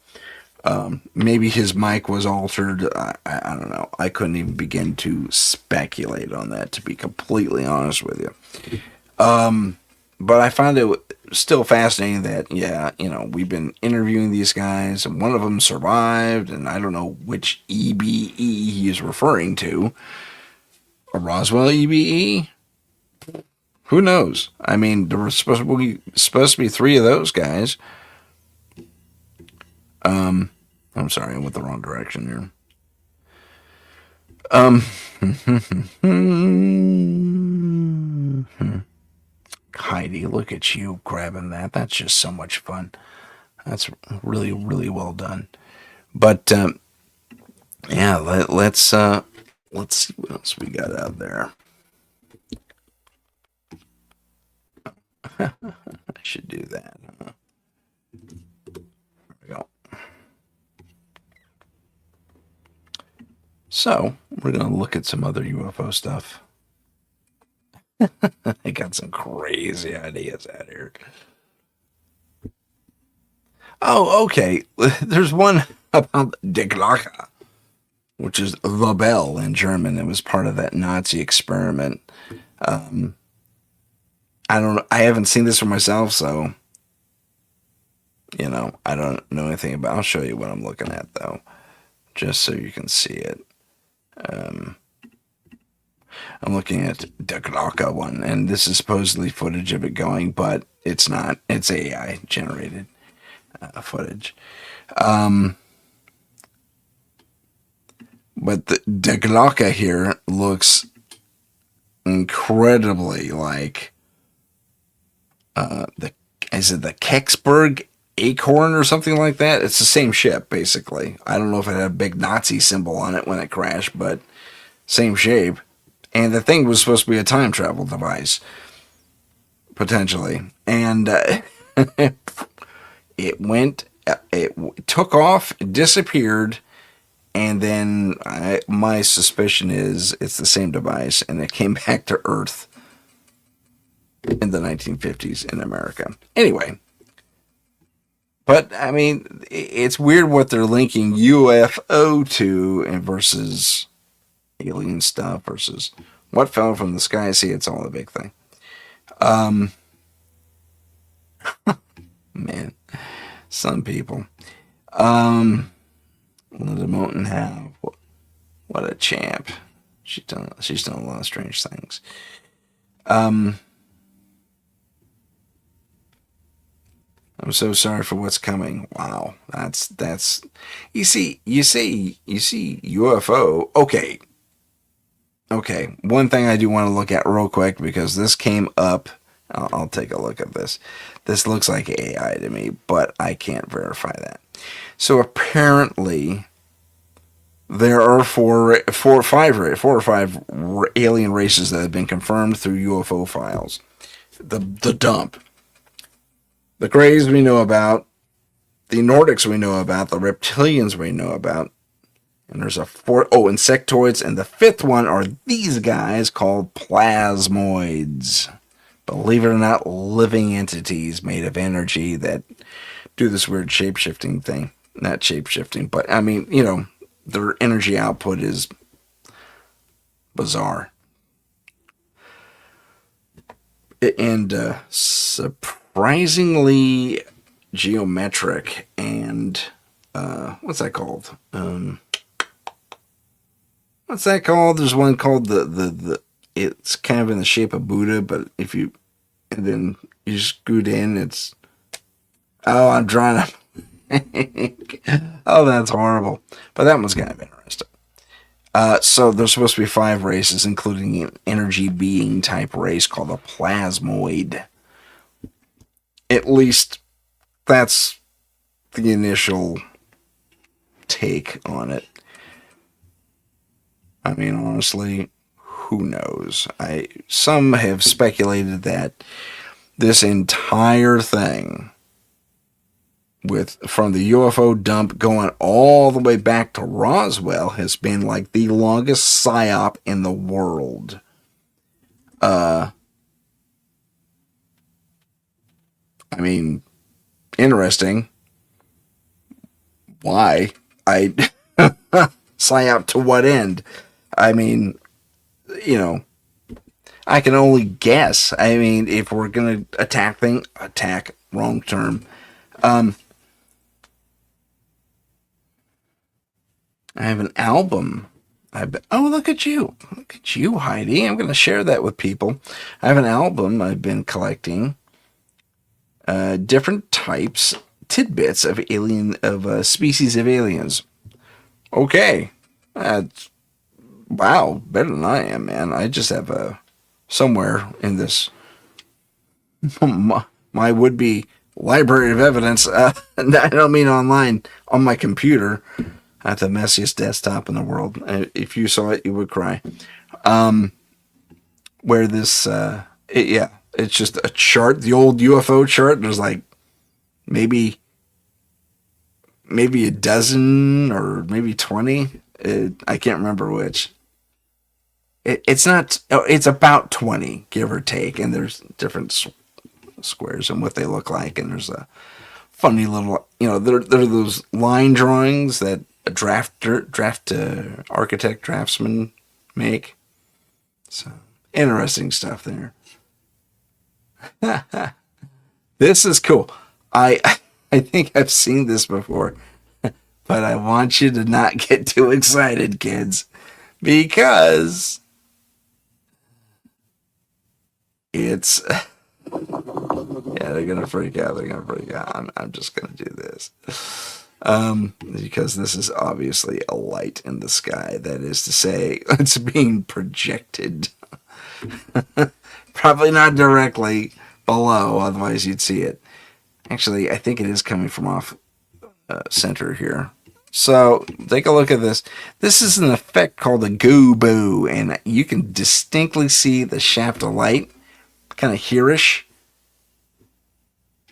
Maybe his mic was altered. I don't know. I couldn't even begin to speculate on that, to be completely honest with you. But I found it still fascinating that, we've been interviewing these guys, and one of them survived, and I don't know which EBE he is referring to. A Roswell EBE? Who knows? I mean, there were supposed to be 3 of those guys. I'm sorry, I went the wrong direction here. Heidi, look at you grabbing that. That's just so much fun. That's really, really well done. But yeah, let's see what else we got out there. I should do that. There we go. So we're gonna look at some other UFO stuff. I got some crazy ideas out here. Oh, okay. There's one about Die Glocke, which is the bell in German. It was part of that Nazi experiment. I don't know. I haven't seen this for myself, so I don't know anything about. I'll show you what I'm looking at, though, just so you can see it. I'm looking at the Glocke one, and this is supposedly footage of it going, but it's not. It's AI generated footage. But the Glocke here looks incredibly like is it the Kecksburg Acorn or something like that? It's the same ship, basically. I don't know if it had a big Nazi symbol on it when it crashed, but same shape. And the thing was supposed to be a time travel device, potentially. And it took off, disappeared, and then my suspicion is it's the same device, and it came back to Earth in the 1950s in America. Anyway, but I mean, it's weird what they're linking UFO to and versus alien stuff versus what fell from the sky. See, it's all a big thing. Man, some people. Linda Moten have what a champ. She's done a lot of strange things. I'm so sorry for what's coming. Wow, that's. You see UFO. Okay. One thing I do want to look at real quick, because this came up. I'll take a look at this. This looks like AI to me, but I can't verify that. So apparently, there are four or five alien races that have been confirmed through UFO files. The dump. The Greys we know about, the Nordics we know about, the reptilians we know about, and there's insectoids, and the 5th one are these guys called plasmoids. Believe it or not, living entities made of energy that do this weird shape-shifting thing. Not shape-shifting, but I mean, their energy output is bizarre. And surprisingly geometric, and what's that called? What's that called? There's one called the it's kind of in the shape of Buddha, but then you scoot in, I'm drawing up. Oh, that's horrible. But that one's kind of interesting. So there's supposed to be 5 races, including an energy being type race called a plasmoid. At least that's the initial take on it. I mean, honestly, who knows? Some have speculated that this entire thing from the UFO dump going all the way back to Roswell has been like the longest psyop in the world. I mean, interesting. Why? Psyop to what end? I mean, I can only guess. I mean, if we're going to attack, wrong term. I have an album. Oh, look at you. Look at you, Heidi. I'm going to share that with people. I have an album I've been collecting. Different types, tidbits of species of aliens. Okay. Wow, better than I am, man. I just have somewhere in this my would-be library of evidence. I don't mean online, on my computer. I have the messiest desktop in the world. If you saw it, you would cry. Where this, it's just a chart, the old UFO chart. There's like maybe a dozen or maybe 20. I can't remember which. It's not. It's about 20, give or take, and there's different squares and what they look like, and there's a funny little, there are those line drawings that a draftsman make. So interesting stuff there. This is cool. I think I've seen this before, but I want you to not get too excited, kids, because it's they're gonna freak out. I'm just gonna do this because this is obviously a light in the sky. That is to say, it's being projected. Probably not directly below, otherwise you'd see it. Actually, I think it is coming from off center here. So take a look at this. This is an effect called a goo-boo, and you can distinctly see the shaft of light, kind of hereish.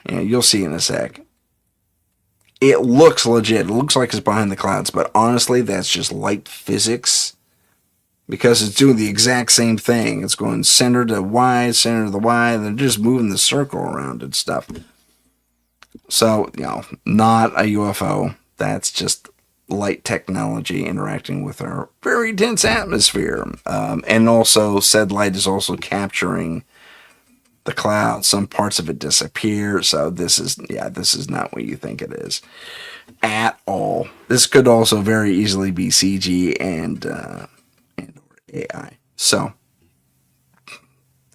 Yeah, you'll see in a sec. It looks legit. It looks like it's behind the clouds, but honestly, that's just light physics, because it's doing the exact same thing. It's going center to Y, center to the Y, and they're just moving the circle around and stuff. So, not a UFO. That's just light technology interacting with our very dense atmosphere. And also, said light is also capturing the clouds. Some parts of it disappear. So this is not what you think it is at all. This could also very easily be CG and or AI. So,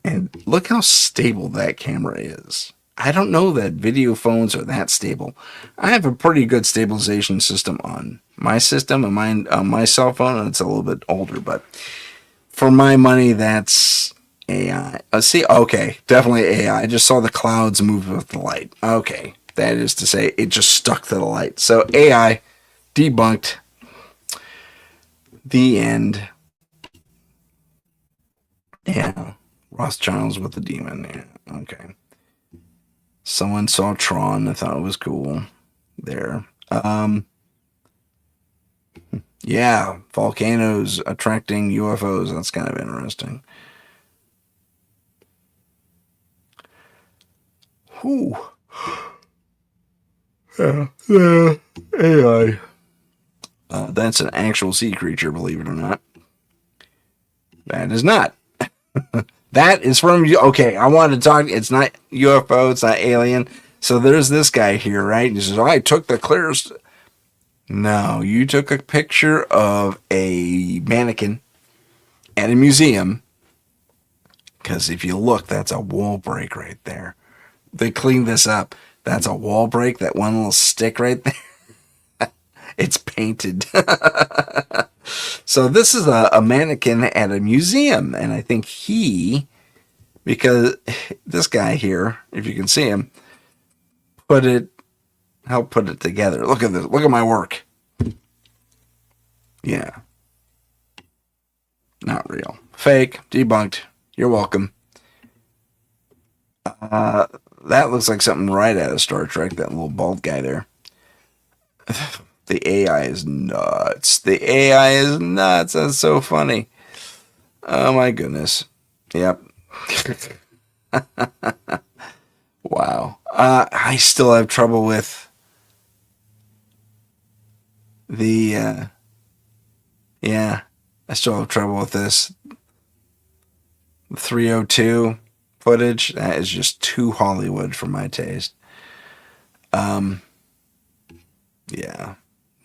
and look how stable that camera is. I don't know that video phones are that stable. I have a pretty good stabilization system on my system, on my cell phone, and it's a little bit older, but for my money, that's AI. Okay, definitely AI. I just saw the clouds move with the light. Okay, that is to say, it just stuck to the light. So AI, debunked. The end. Yeah, Rothschilds with the demon. Yeah, okay. Someone saw Tron. I thought it was cool. There. Yeah, volcanoes attracting UFOs. That's kind of interesting. Whew. Yeah, AI. That's an actual sea creature, believe it or not. That is not. That is from you. Okay, I wanted to talk. It's not UFO. It's not alien. So there's this guy here, right? He says, I took the clearest. No, you took a picture of a mannequin at a museum. Because if you look, that's a wall break right there. They cleaned this up. That's a wall break. That one little stick right there. It's painted. So this is a mannequin at a museum. And I think because this guy here, if you can see him, helped put it together. Look at this. Look at my work. Yeah. Not real. fake. Debunked. You're welcome. That looks like something right out of Star Trek, that little bald guy there. The AI is nuts. The AI is nuts. That's so funny. Oh my goodness. Yep. Wow. I still have trouble with the, yeah, I still have trouble with this. 302 footage, that is just too Hollywood for my taste. Yeah.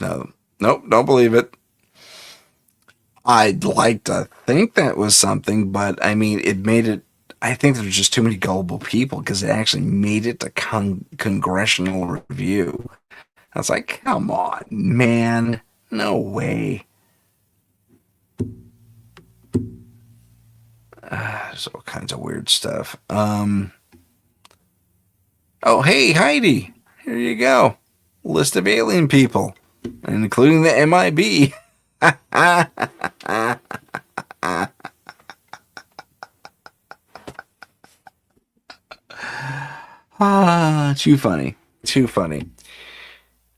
No. Nope, don't believe it. I'd like to think that was something, but I mean, it made it. I think there's just too many gullible people because it actually made it to congressional review. I was like, come on, man. No way. There's all kinds of weird stuff. Oh, hey, Heidi. Here you go. List of alien people, including the MIB. Too funny. Too funny.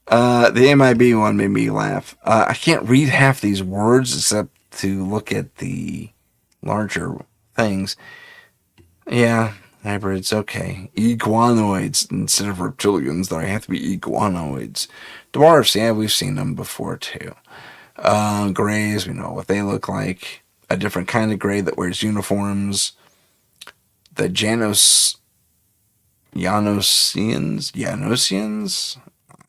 The MIB one made me laugh. I can't read half these words except to look at the larger things. Yeah, hybrids, okay. Iguanoids instead of reptilians, though I have to be iguanoids. Dwarfs, yeah, we've seen them before too. Greys, we know what they look like. A different kind of gray that wears uniforms. The Janosians?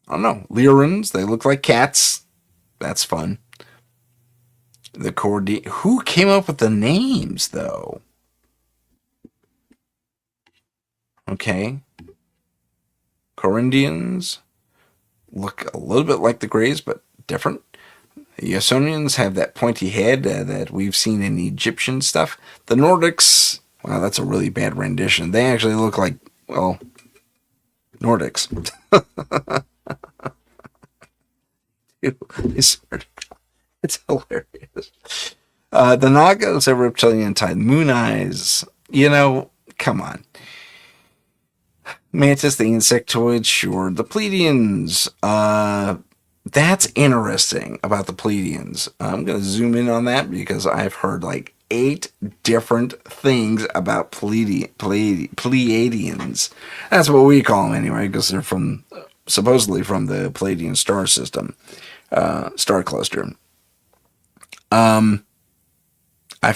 I don't know. Lyrans, they look like cats. That's fun. The Cordi. Who came up with the names, though? Okay. Corindians look a little bit like the Greys, but different. The Yasonians have that pointy head that we've seen in Egyptian stuff. The Nordics, wow, that's a really bad rendition. They actually look like, well, Nordics. It's hilarious. The Nagas are reptilian type. Moon eyes. You know, come on. Mantis, the insectoids, sure. The Pleiadians. That's interesting about the Pleiadians. I'm going to zoom in on that because I've heard like 8 different things about Pleiadians. That's what we call them anyway, because they're supposedly from the Pleiadian star system, star cluster. I've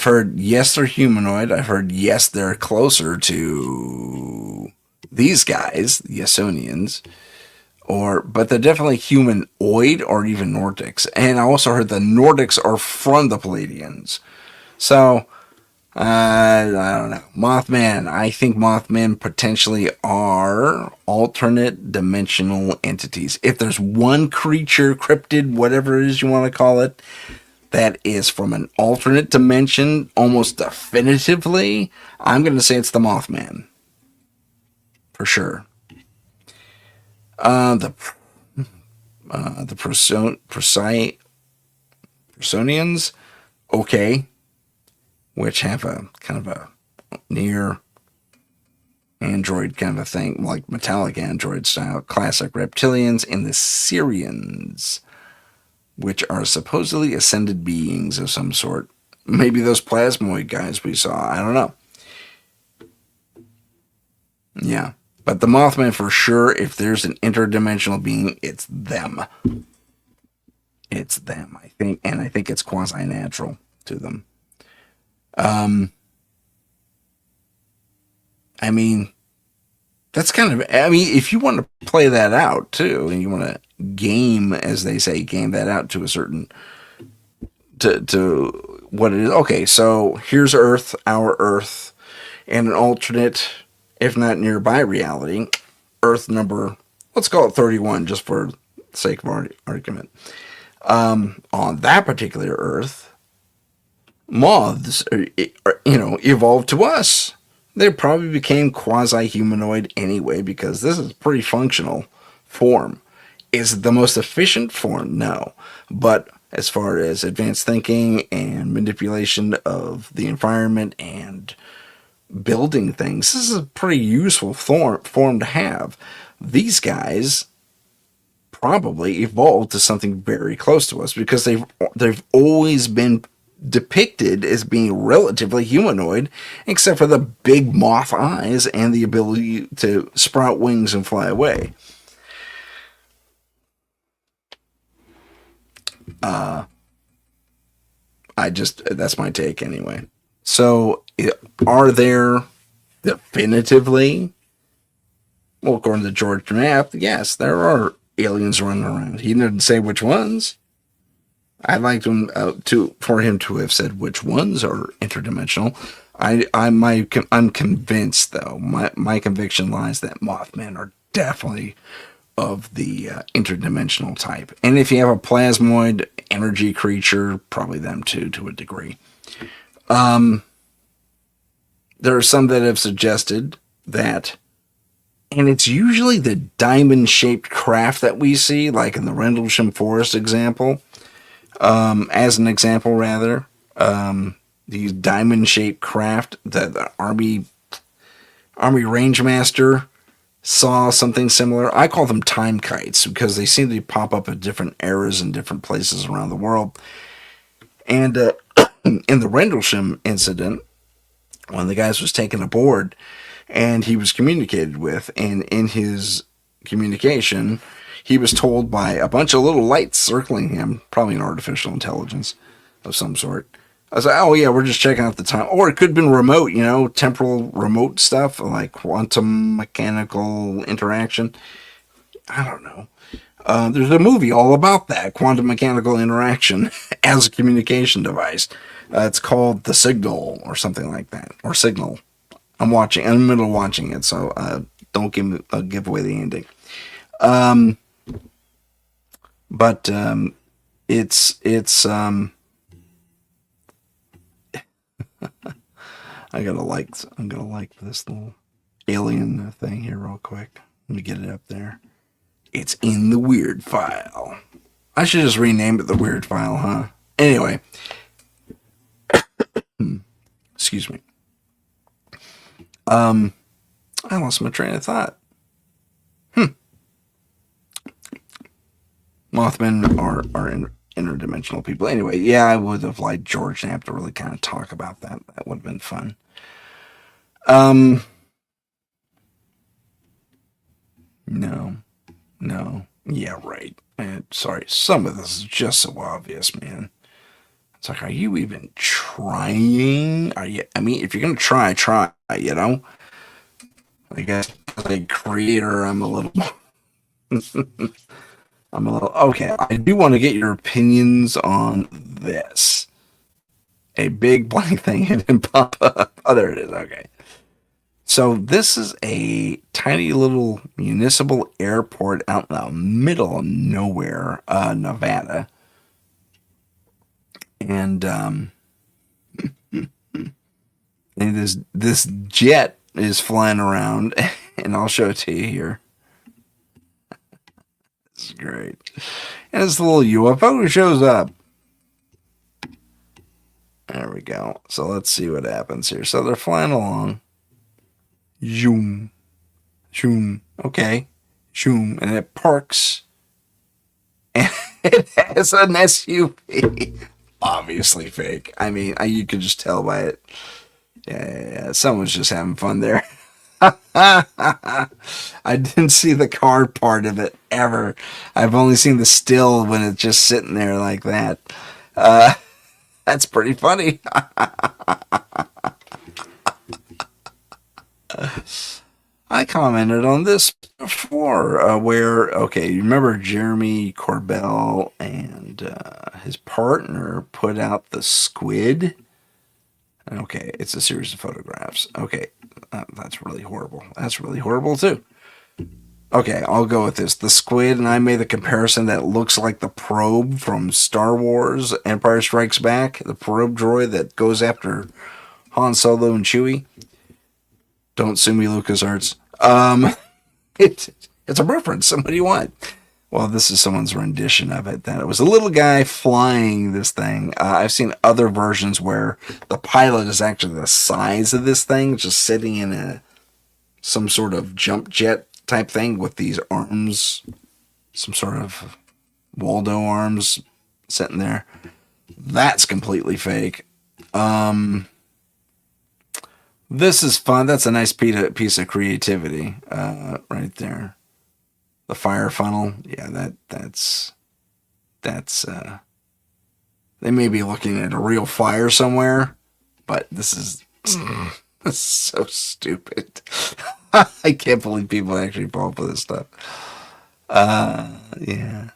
heard yes, they're humanoid. I've heard yes, they're closer to these guys, the Yasonians. But they're definitely humanoid or even Nordics. And I also heard the Nordics are from the Pleiadians. So, I don't know. Mothman. I think Mothmen potentially are alternate dimensional entities. If there's one creature, cryptid, whatever it is you want to call it, that is from an alternate dimension, almost definitively, I'm going to say it's the Mothman. For sure. The Personians, okay, which have a kind of a near android kind of a thing, like metallic android style, classic reptilians, and the Syrians, which are supposedly ascended beings of some sort. Maybe those plasmoid guys we saw, I don't know. Yeah. But the Mothman, for sure, if there's an interdimensional being, it's them. It's them, I think. And I think it's quasi-natural to them. I mean, that's kind of... I mean, if you want to play that out, too, and you want to game, as they say, game that out to a certain... To what it is. Okay, so here's Earth, our Earth, and an alternate... if not nearby reality, Earth number, let's call it 31, just for the sake of argument. On that particular Earth, moths, evolved to us. They probably became quasi-humanoid anyway, because this is a pretty functional form. Is it the most efficient form? No. But as far as advanced thinking and manipulation of the environment and building things. This is a pretty useful form to have. These guys probably evolved to something very close to us because they've always been depicted as being relatively humanoid, except for the big moth eyes and the ability to sprout wings and fly away. That's my take anyway. So, are there definitively, well, according to George Knapp, yes, there are aliens running around. He didn't say which ones. I'd like for him to have said which ones are interdimensional. I'm convinced, though. My conviction lies that Mothmen are definitely of the interdimensional type. And if you have a plasmoid energy creature, probably them too, to a degree. There are some that have suggested that, and it's usually the diamond-shaped craft that we see, like in the Rendlesham Forest example. As an example, rather, these diamond-shaped craft that the Army Rangemaster saw something similar. I call them time kites because they seem to pop up at different eras in different places around the world. And in the Rendlesham incident, one of the guys was taken aboard and he was communicated with, and in his communication, he was told by a bunch of little lights circling him, probably an artificial intelligence of some sort. I was like, oh yeah, we're just checking out the time. Or it could have been remote, temporal remote stuff, like quantum mechanical interaction. I don't know. There's a movie all about that, quantum mechanical interaction as a communication device. It's called The Signal or something like that. Or Signal. I'm in the middle of watching it, so don't give away the ending. But it's I'm gonna like this little alien thing here real quick. Let me get it up there. It's in the weird file. I should just rename it the weird file, huh? Anyway. Excuse me. I lost my train of thought. Mothmen are interdimensional people. Anyway, yeah, I would have liked George Knapp to really kind of talk about that. That would have been fun. No. Yeah, right. Sorry, some of this is just so obvious, man. It's like, are you even trying? If you're going to try, I guess as a creator, I'm a little... Okay, I do want to get your opinions on this. A big blank thing didn't pop up. Oh, there it is. Okay. So this is a tiny little municipal airport out in the middle of nowhere, Nevada. And this jet is flying around, and I'll show it to you here. This is great. And this little UFO shows up. There we go. So let's see what happens here. So they're flying along. Zoom. Zoom. Okay. Zoom. And it parks. And it has an SUV. Obviously fake. You could just tell by it. Yeah. Someone's just having fun there. I didn't see the car part of it ever. I've only seen the still when it's just sitting there like that. That's pretty funny. I commented on this before, where, you remember Jeremy Corbell and his partner put out the squid? Okay, it's a series of photographs. Okay, that's really horrible. That's really horrible, too. Okay, I'll go with this. The squid, and I made the comparison that looks like the probe from Star Wars Empire Strikes Back, the probe droid that goes after Han Solo and Chewie. Don't sue me, LucasArts. It's a reference. What do you want? Well, this is someone's rendition of it, that it was a little guy flying this thing. I've seen other versions where the pilot is actually the size of this thing, just sitting in some sort of jump jet type thing with these arms, some sort of Waldo arms sitting there. That's completely fake. This is fun. That's a nice piece of creativity right there. The fire funnel, yeah, that's they may be looking at a real fire somewhere, but this is so stupid. I can't believe people actually fall for this stuff. Yeah,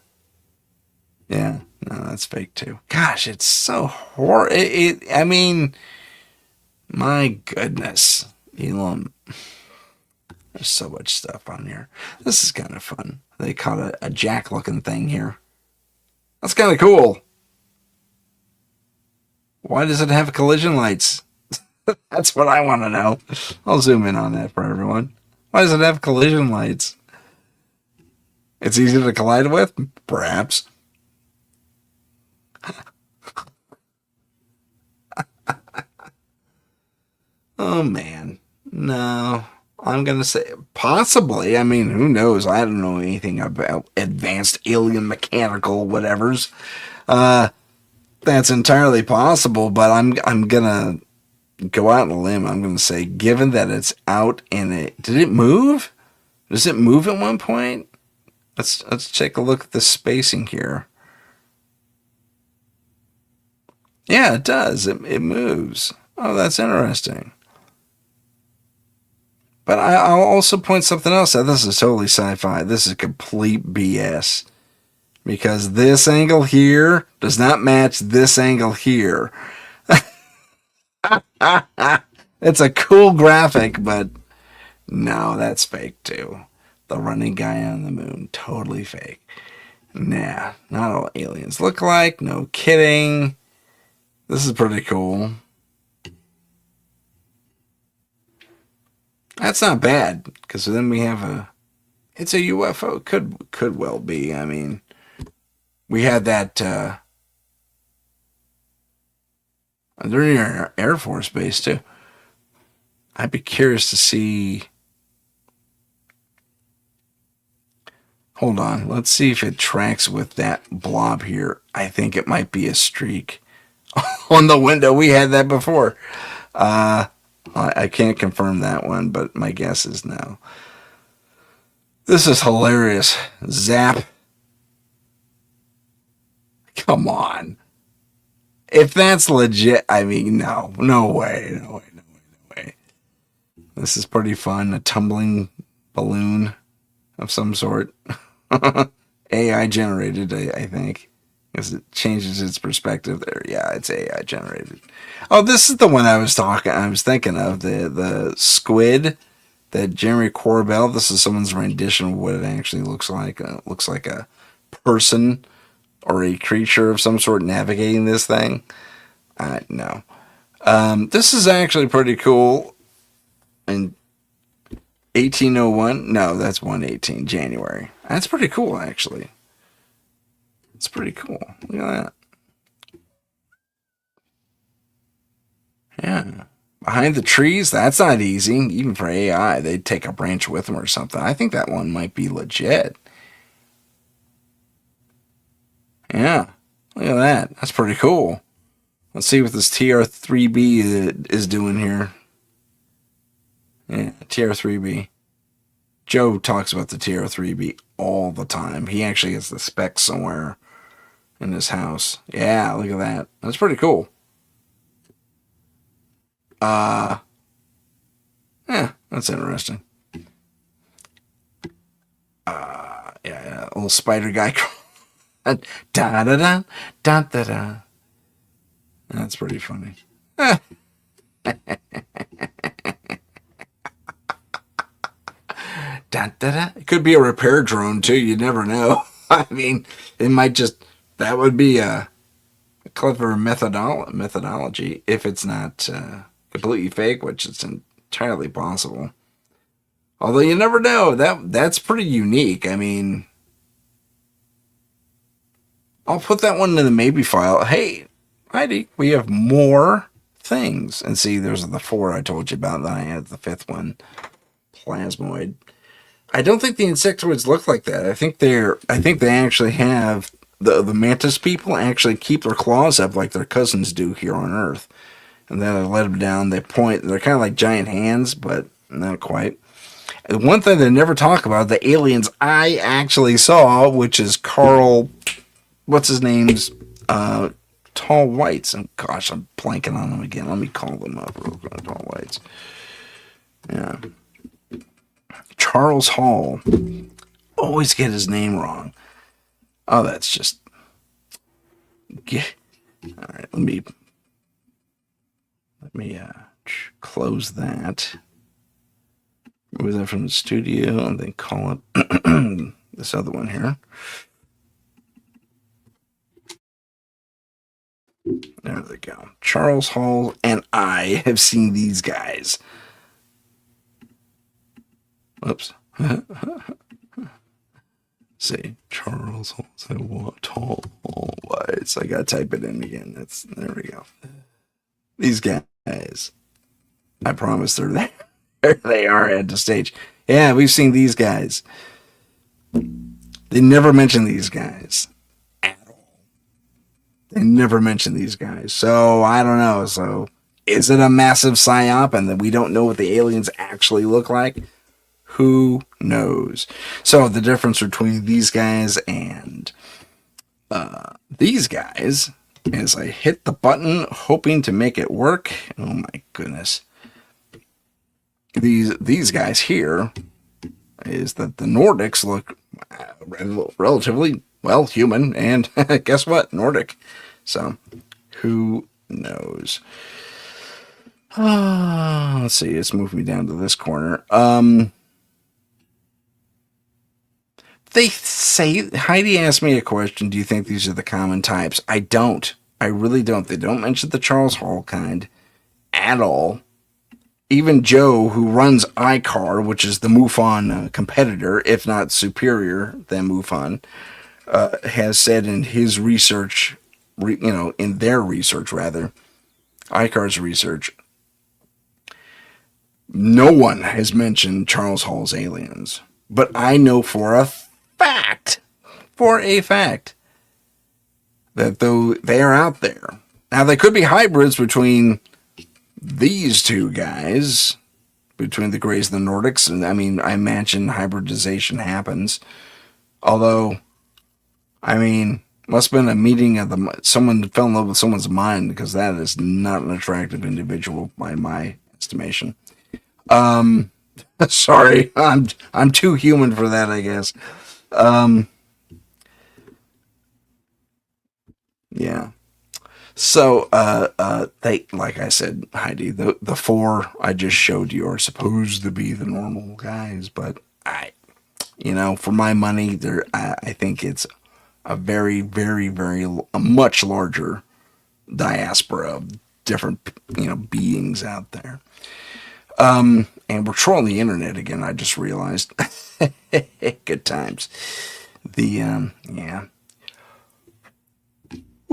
no, that's fake too. Gosh, it's so horrible. I mean, my goodness, Elon. There's so much stuff on here. This is kind of fun. They caught a jack-looking thing here. That's kind of cool. Why does it have collision lights? That's what I want to know. I'll zoom in on that for everyone. Why does it have collision lights? It's easy to collide with? Perhaps. Oh, man. No. I'm going to say possibly. I mean, who knows? I don't know anything about advanced alien mechanical whatevers. That's entirely possible, but I'm going to go out on a limb. I'm going to say, given that it's out in it, did it move? Does it move at one point? Let's take a look at the spacing here. Yeah, it does. It moves. Oh, that's interesting. But I'll also point something else out. This is totally sci-fi. This is complete BS. Because this angle here does not match this angle here. It's a cool graphic, but no, that's fake too. The running guy on the moon, totally fake. Nah, not all aliens look like. No kidding. This is pretty cool. That's not bad, because then we have it's a UFO. Could well be. I mean, we had that, they're near an Air Force base, too. I'd be curious to see. Hold on. Let's see if it tracks with that blob here. I think it might be a streak on the window. We had that before. I can't confirm that one, but my guess is no. This is hilarious. Zap. Come on. If that's legit, I mean, no way. This is pretty fun. A tumbling balloon of some sort. AI generated, I think. Because it changes its perspective there. Yeah, it's AI generated. Oh, this is the one I was thinking of. The squid that Jeremy Corbell. This is someone's rendition of what it actually looks like. It looks like a person or a creature of some sort navigating this thing. No. This is actually pretty cool. In 1801. No, that's 118 January. That's pretty cool, actually. It's pretty cool. Look at that. Yeah. Behind the trees, that's not easy. Even for AI, they'd take a branch with them or something. I think that one might be legit. Yeah. Look at that. That's pretty cool. Let's see what this TR3B is doing here. Yeah, TR3B. Joe talks about the TR3B all the time. He actually has the specs somewhere in his house. Yeah, look at that. That's pretty cool. Yeah, that's interesting. Yeah, a little spider guy. Da da da da da da. That's pretty funny. Da, da, da. It could be a repair drone too. You never know. I mean, it might just, that would be a clever methodology if it's not completely fake, which is entirely possible. Although you never know. That's pretty unique. I mean, I'll put that one in the maybe file. Hey, Heidi, we have more things. And see, there's the 4 I told you about. Then I had the 5th one, plasmoid. I don't think the insectoids look like that. I think they actually have the mantis people actually keep their claws up like their cousins do here on Earth. And then I let them down. They point. They're kind of like giant hands, but not quite. And one thing they never talk about, the aliens I actually saw, which is Carl, what's his name's, Tall Whites. And gosh, I'm blanking on them again. Let me call them up real quick. Tall Whites. Yeah. Charles Hall. Always get his name wrong. Oh, that's just... All right, let me close that. Move that from the studio and then call it this other one here. There they go. Charles Hall and I have seen these guys. Whoops. See, Charles Hall said what? Tall Whites. I gotta type it in again. There we go. These guys. I promise they're there. There they are at the stage. Yeah, we've seen these guys. They never mention these guys at all. They never mention these guys. So I don't know. So is it a massive psyop and that we don't know what the aliens actually look like? Who knows? So the difference between these guys and these guys is I hit the button hoping to make it work. Oh my goodness. These guys here is that the Nordics look relatively, well, human, and guess what? Nordic. So who knows? Let's see. Let's move me down to this corner. They say, Heidi asked me a question, do you think these are the common types? I don't. I really don't. They don't mention the Charles Hall kind at all. Even Joe, who runs iCar, which is the MUFON competitor, if not superior than MUFON, has said in his research, in their research rather, iCar's research, no one has mentioned Charles Hall's aliens. But I know for a fact, that though they are out there. Now, they could be hybrids between these two guys, between the Greys and the Nordics. And I mean, I imagine hybridization happens. Although, I mean, must have been a meeting of someone fell in love with someone's mind, because that is not an attractive individual by my estimation. Sorry, I'm too human for that, I guess. Yeah. So, they, like I said, Heidi, the 4 I just showed you are supposed to be the normal guys, but for my money, I think it's a very, very, very, a much larger diaspora of different, beings out there. And we're trolling the internet again, I just realized. Good times. Yeah.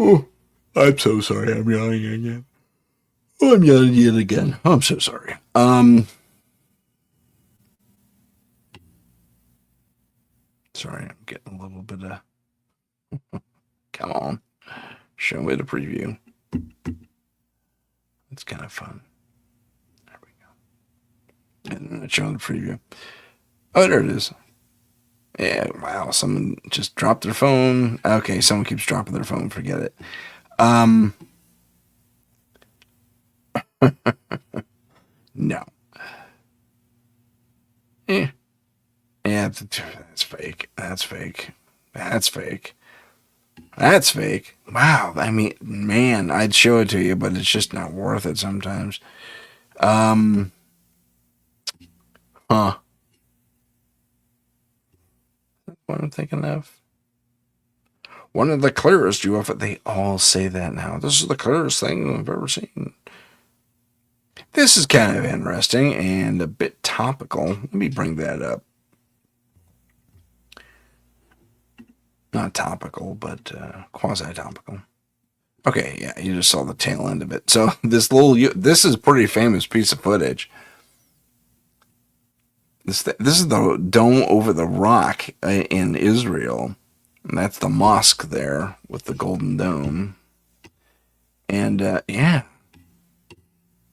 Oh, I'm so sorry. I'm yelling again. Oh, I'm yelling yet again. Oh, I'm so sorry. Sorry, I'm getting a little bit of... Come on. Show me the preview. It's kind of fun. There we go. And not showing the preview. Oh, there it is. Yeah, wow. Someone just dropped their phone. Okay, someone keeps dropping their phone. Forget it. No. Yeah, that's fake. That's fake. That's fake. That's fake. Wow. I mean, man, I'd show it to you, but it's just not worth it sometimes. Huh. What I'm thinking of. One of the clearest UFO. They all say that now. This is the clearest thing I've ever seen. This is kind of interesting and a bit topical. Let me bring that up. Not topical, but quasi-topical. Okay, yeah, you just saw the tail end of it. So this is a pretty famous piece of footage. This is the dome over the rock in Israel. And that's the mosque there with the golden dome. And yeah.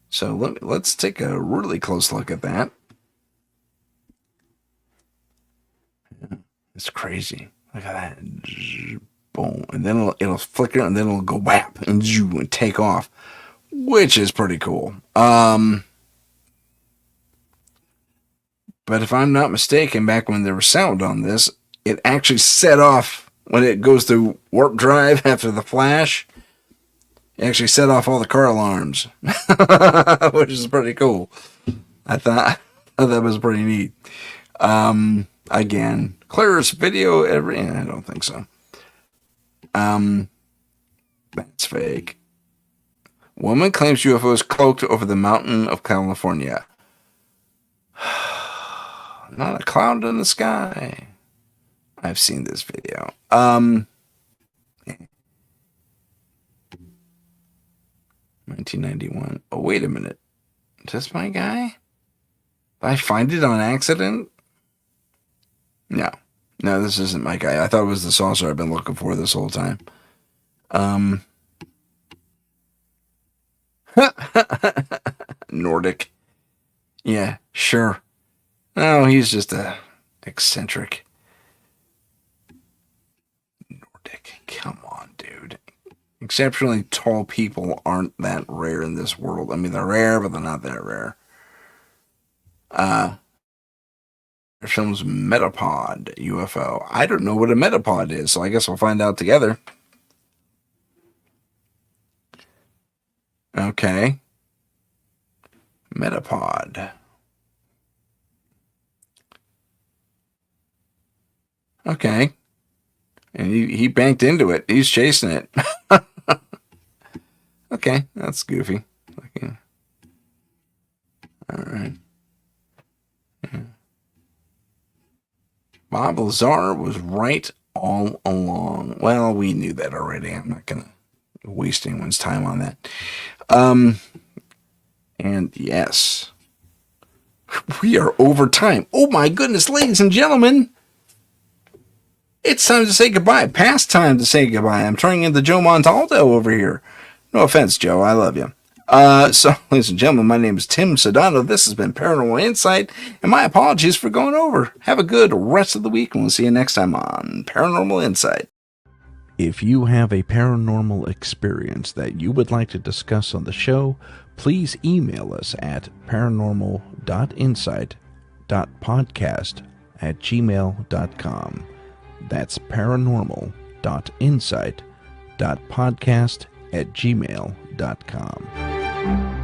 So let's take a really close look at that. Yeah, it's crazy. Look at that. Boom. And then it'll flicker and then it'll go whap and take off, which is pretty cool. But if I'm not mistaken, back when there was sound on this, it actually set off when it goes through warp drive after the flash. It actually set off all the car alarms, which is pretty cool. I thought that was pretty neat. Again, clearest video ever. I don't think so. That's fake. Woman claims UFOs cloaked over the mountain of California. Not a cloud in the sky. I've seen this video. 1991. Oh, wait a minute. Is this my guy? Did I find it on accident? No, this isn't my guy. I thought it was the saucer I've been looking for this whole time. Nordic. Yeah, sure. No, he's just a eccentric. Nordic. Come on, dude. Exceptionally tall people aren't that rare in this world. I mean, they're rare, but they're not that rare. Their film's Metapod UFO. I don't know what a Metapod is, so I guess we'll find out together. Okay. Metapod. Okay. And he banked into it. He's chasing it. Okay, that's goofy. Okay. All right. Yeah. Bob Lazar was right all along. Well, we knew that already. I'm not going to waste anyone's time on that. And yes, we are over time. Oh my goodness, ladies and gentlemen. It's time to say goodbye. Past time to say goodbye. I'm turning into Joe Montaldo over here. No offense, Joe. I love you. So, ladies and gentlemen, my name is Tim Sudano. This has been Paranormal Insight, and my apologies for going over. Have a good rest of the week, and we'll see you next time on Paranormal Insight. If you have a paranormal experience that you would like to discuss on the show, please email us at paranormal.insight.podcast@gmail.com. That's paranormal.insight.podcast@gmail.com.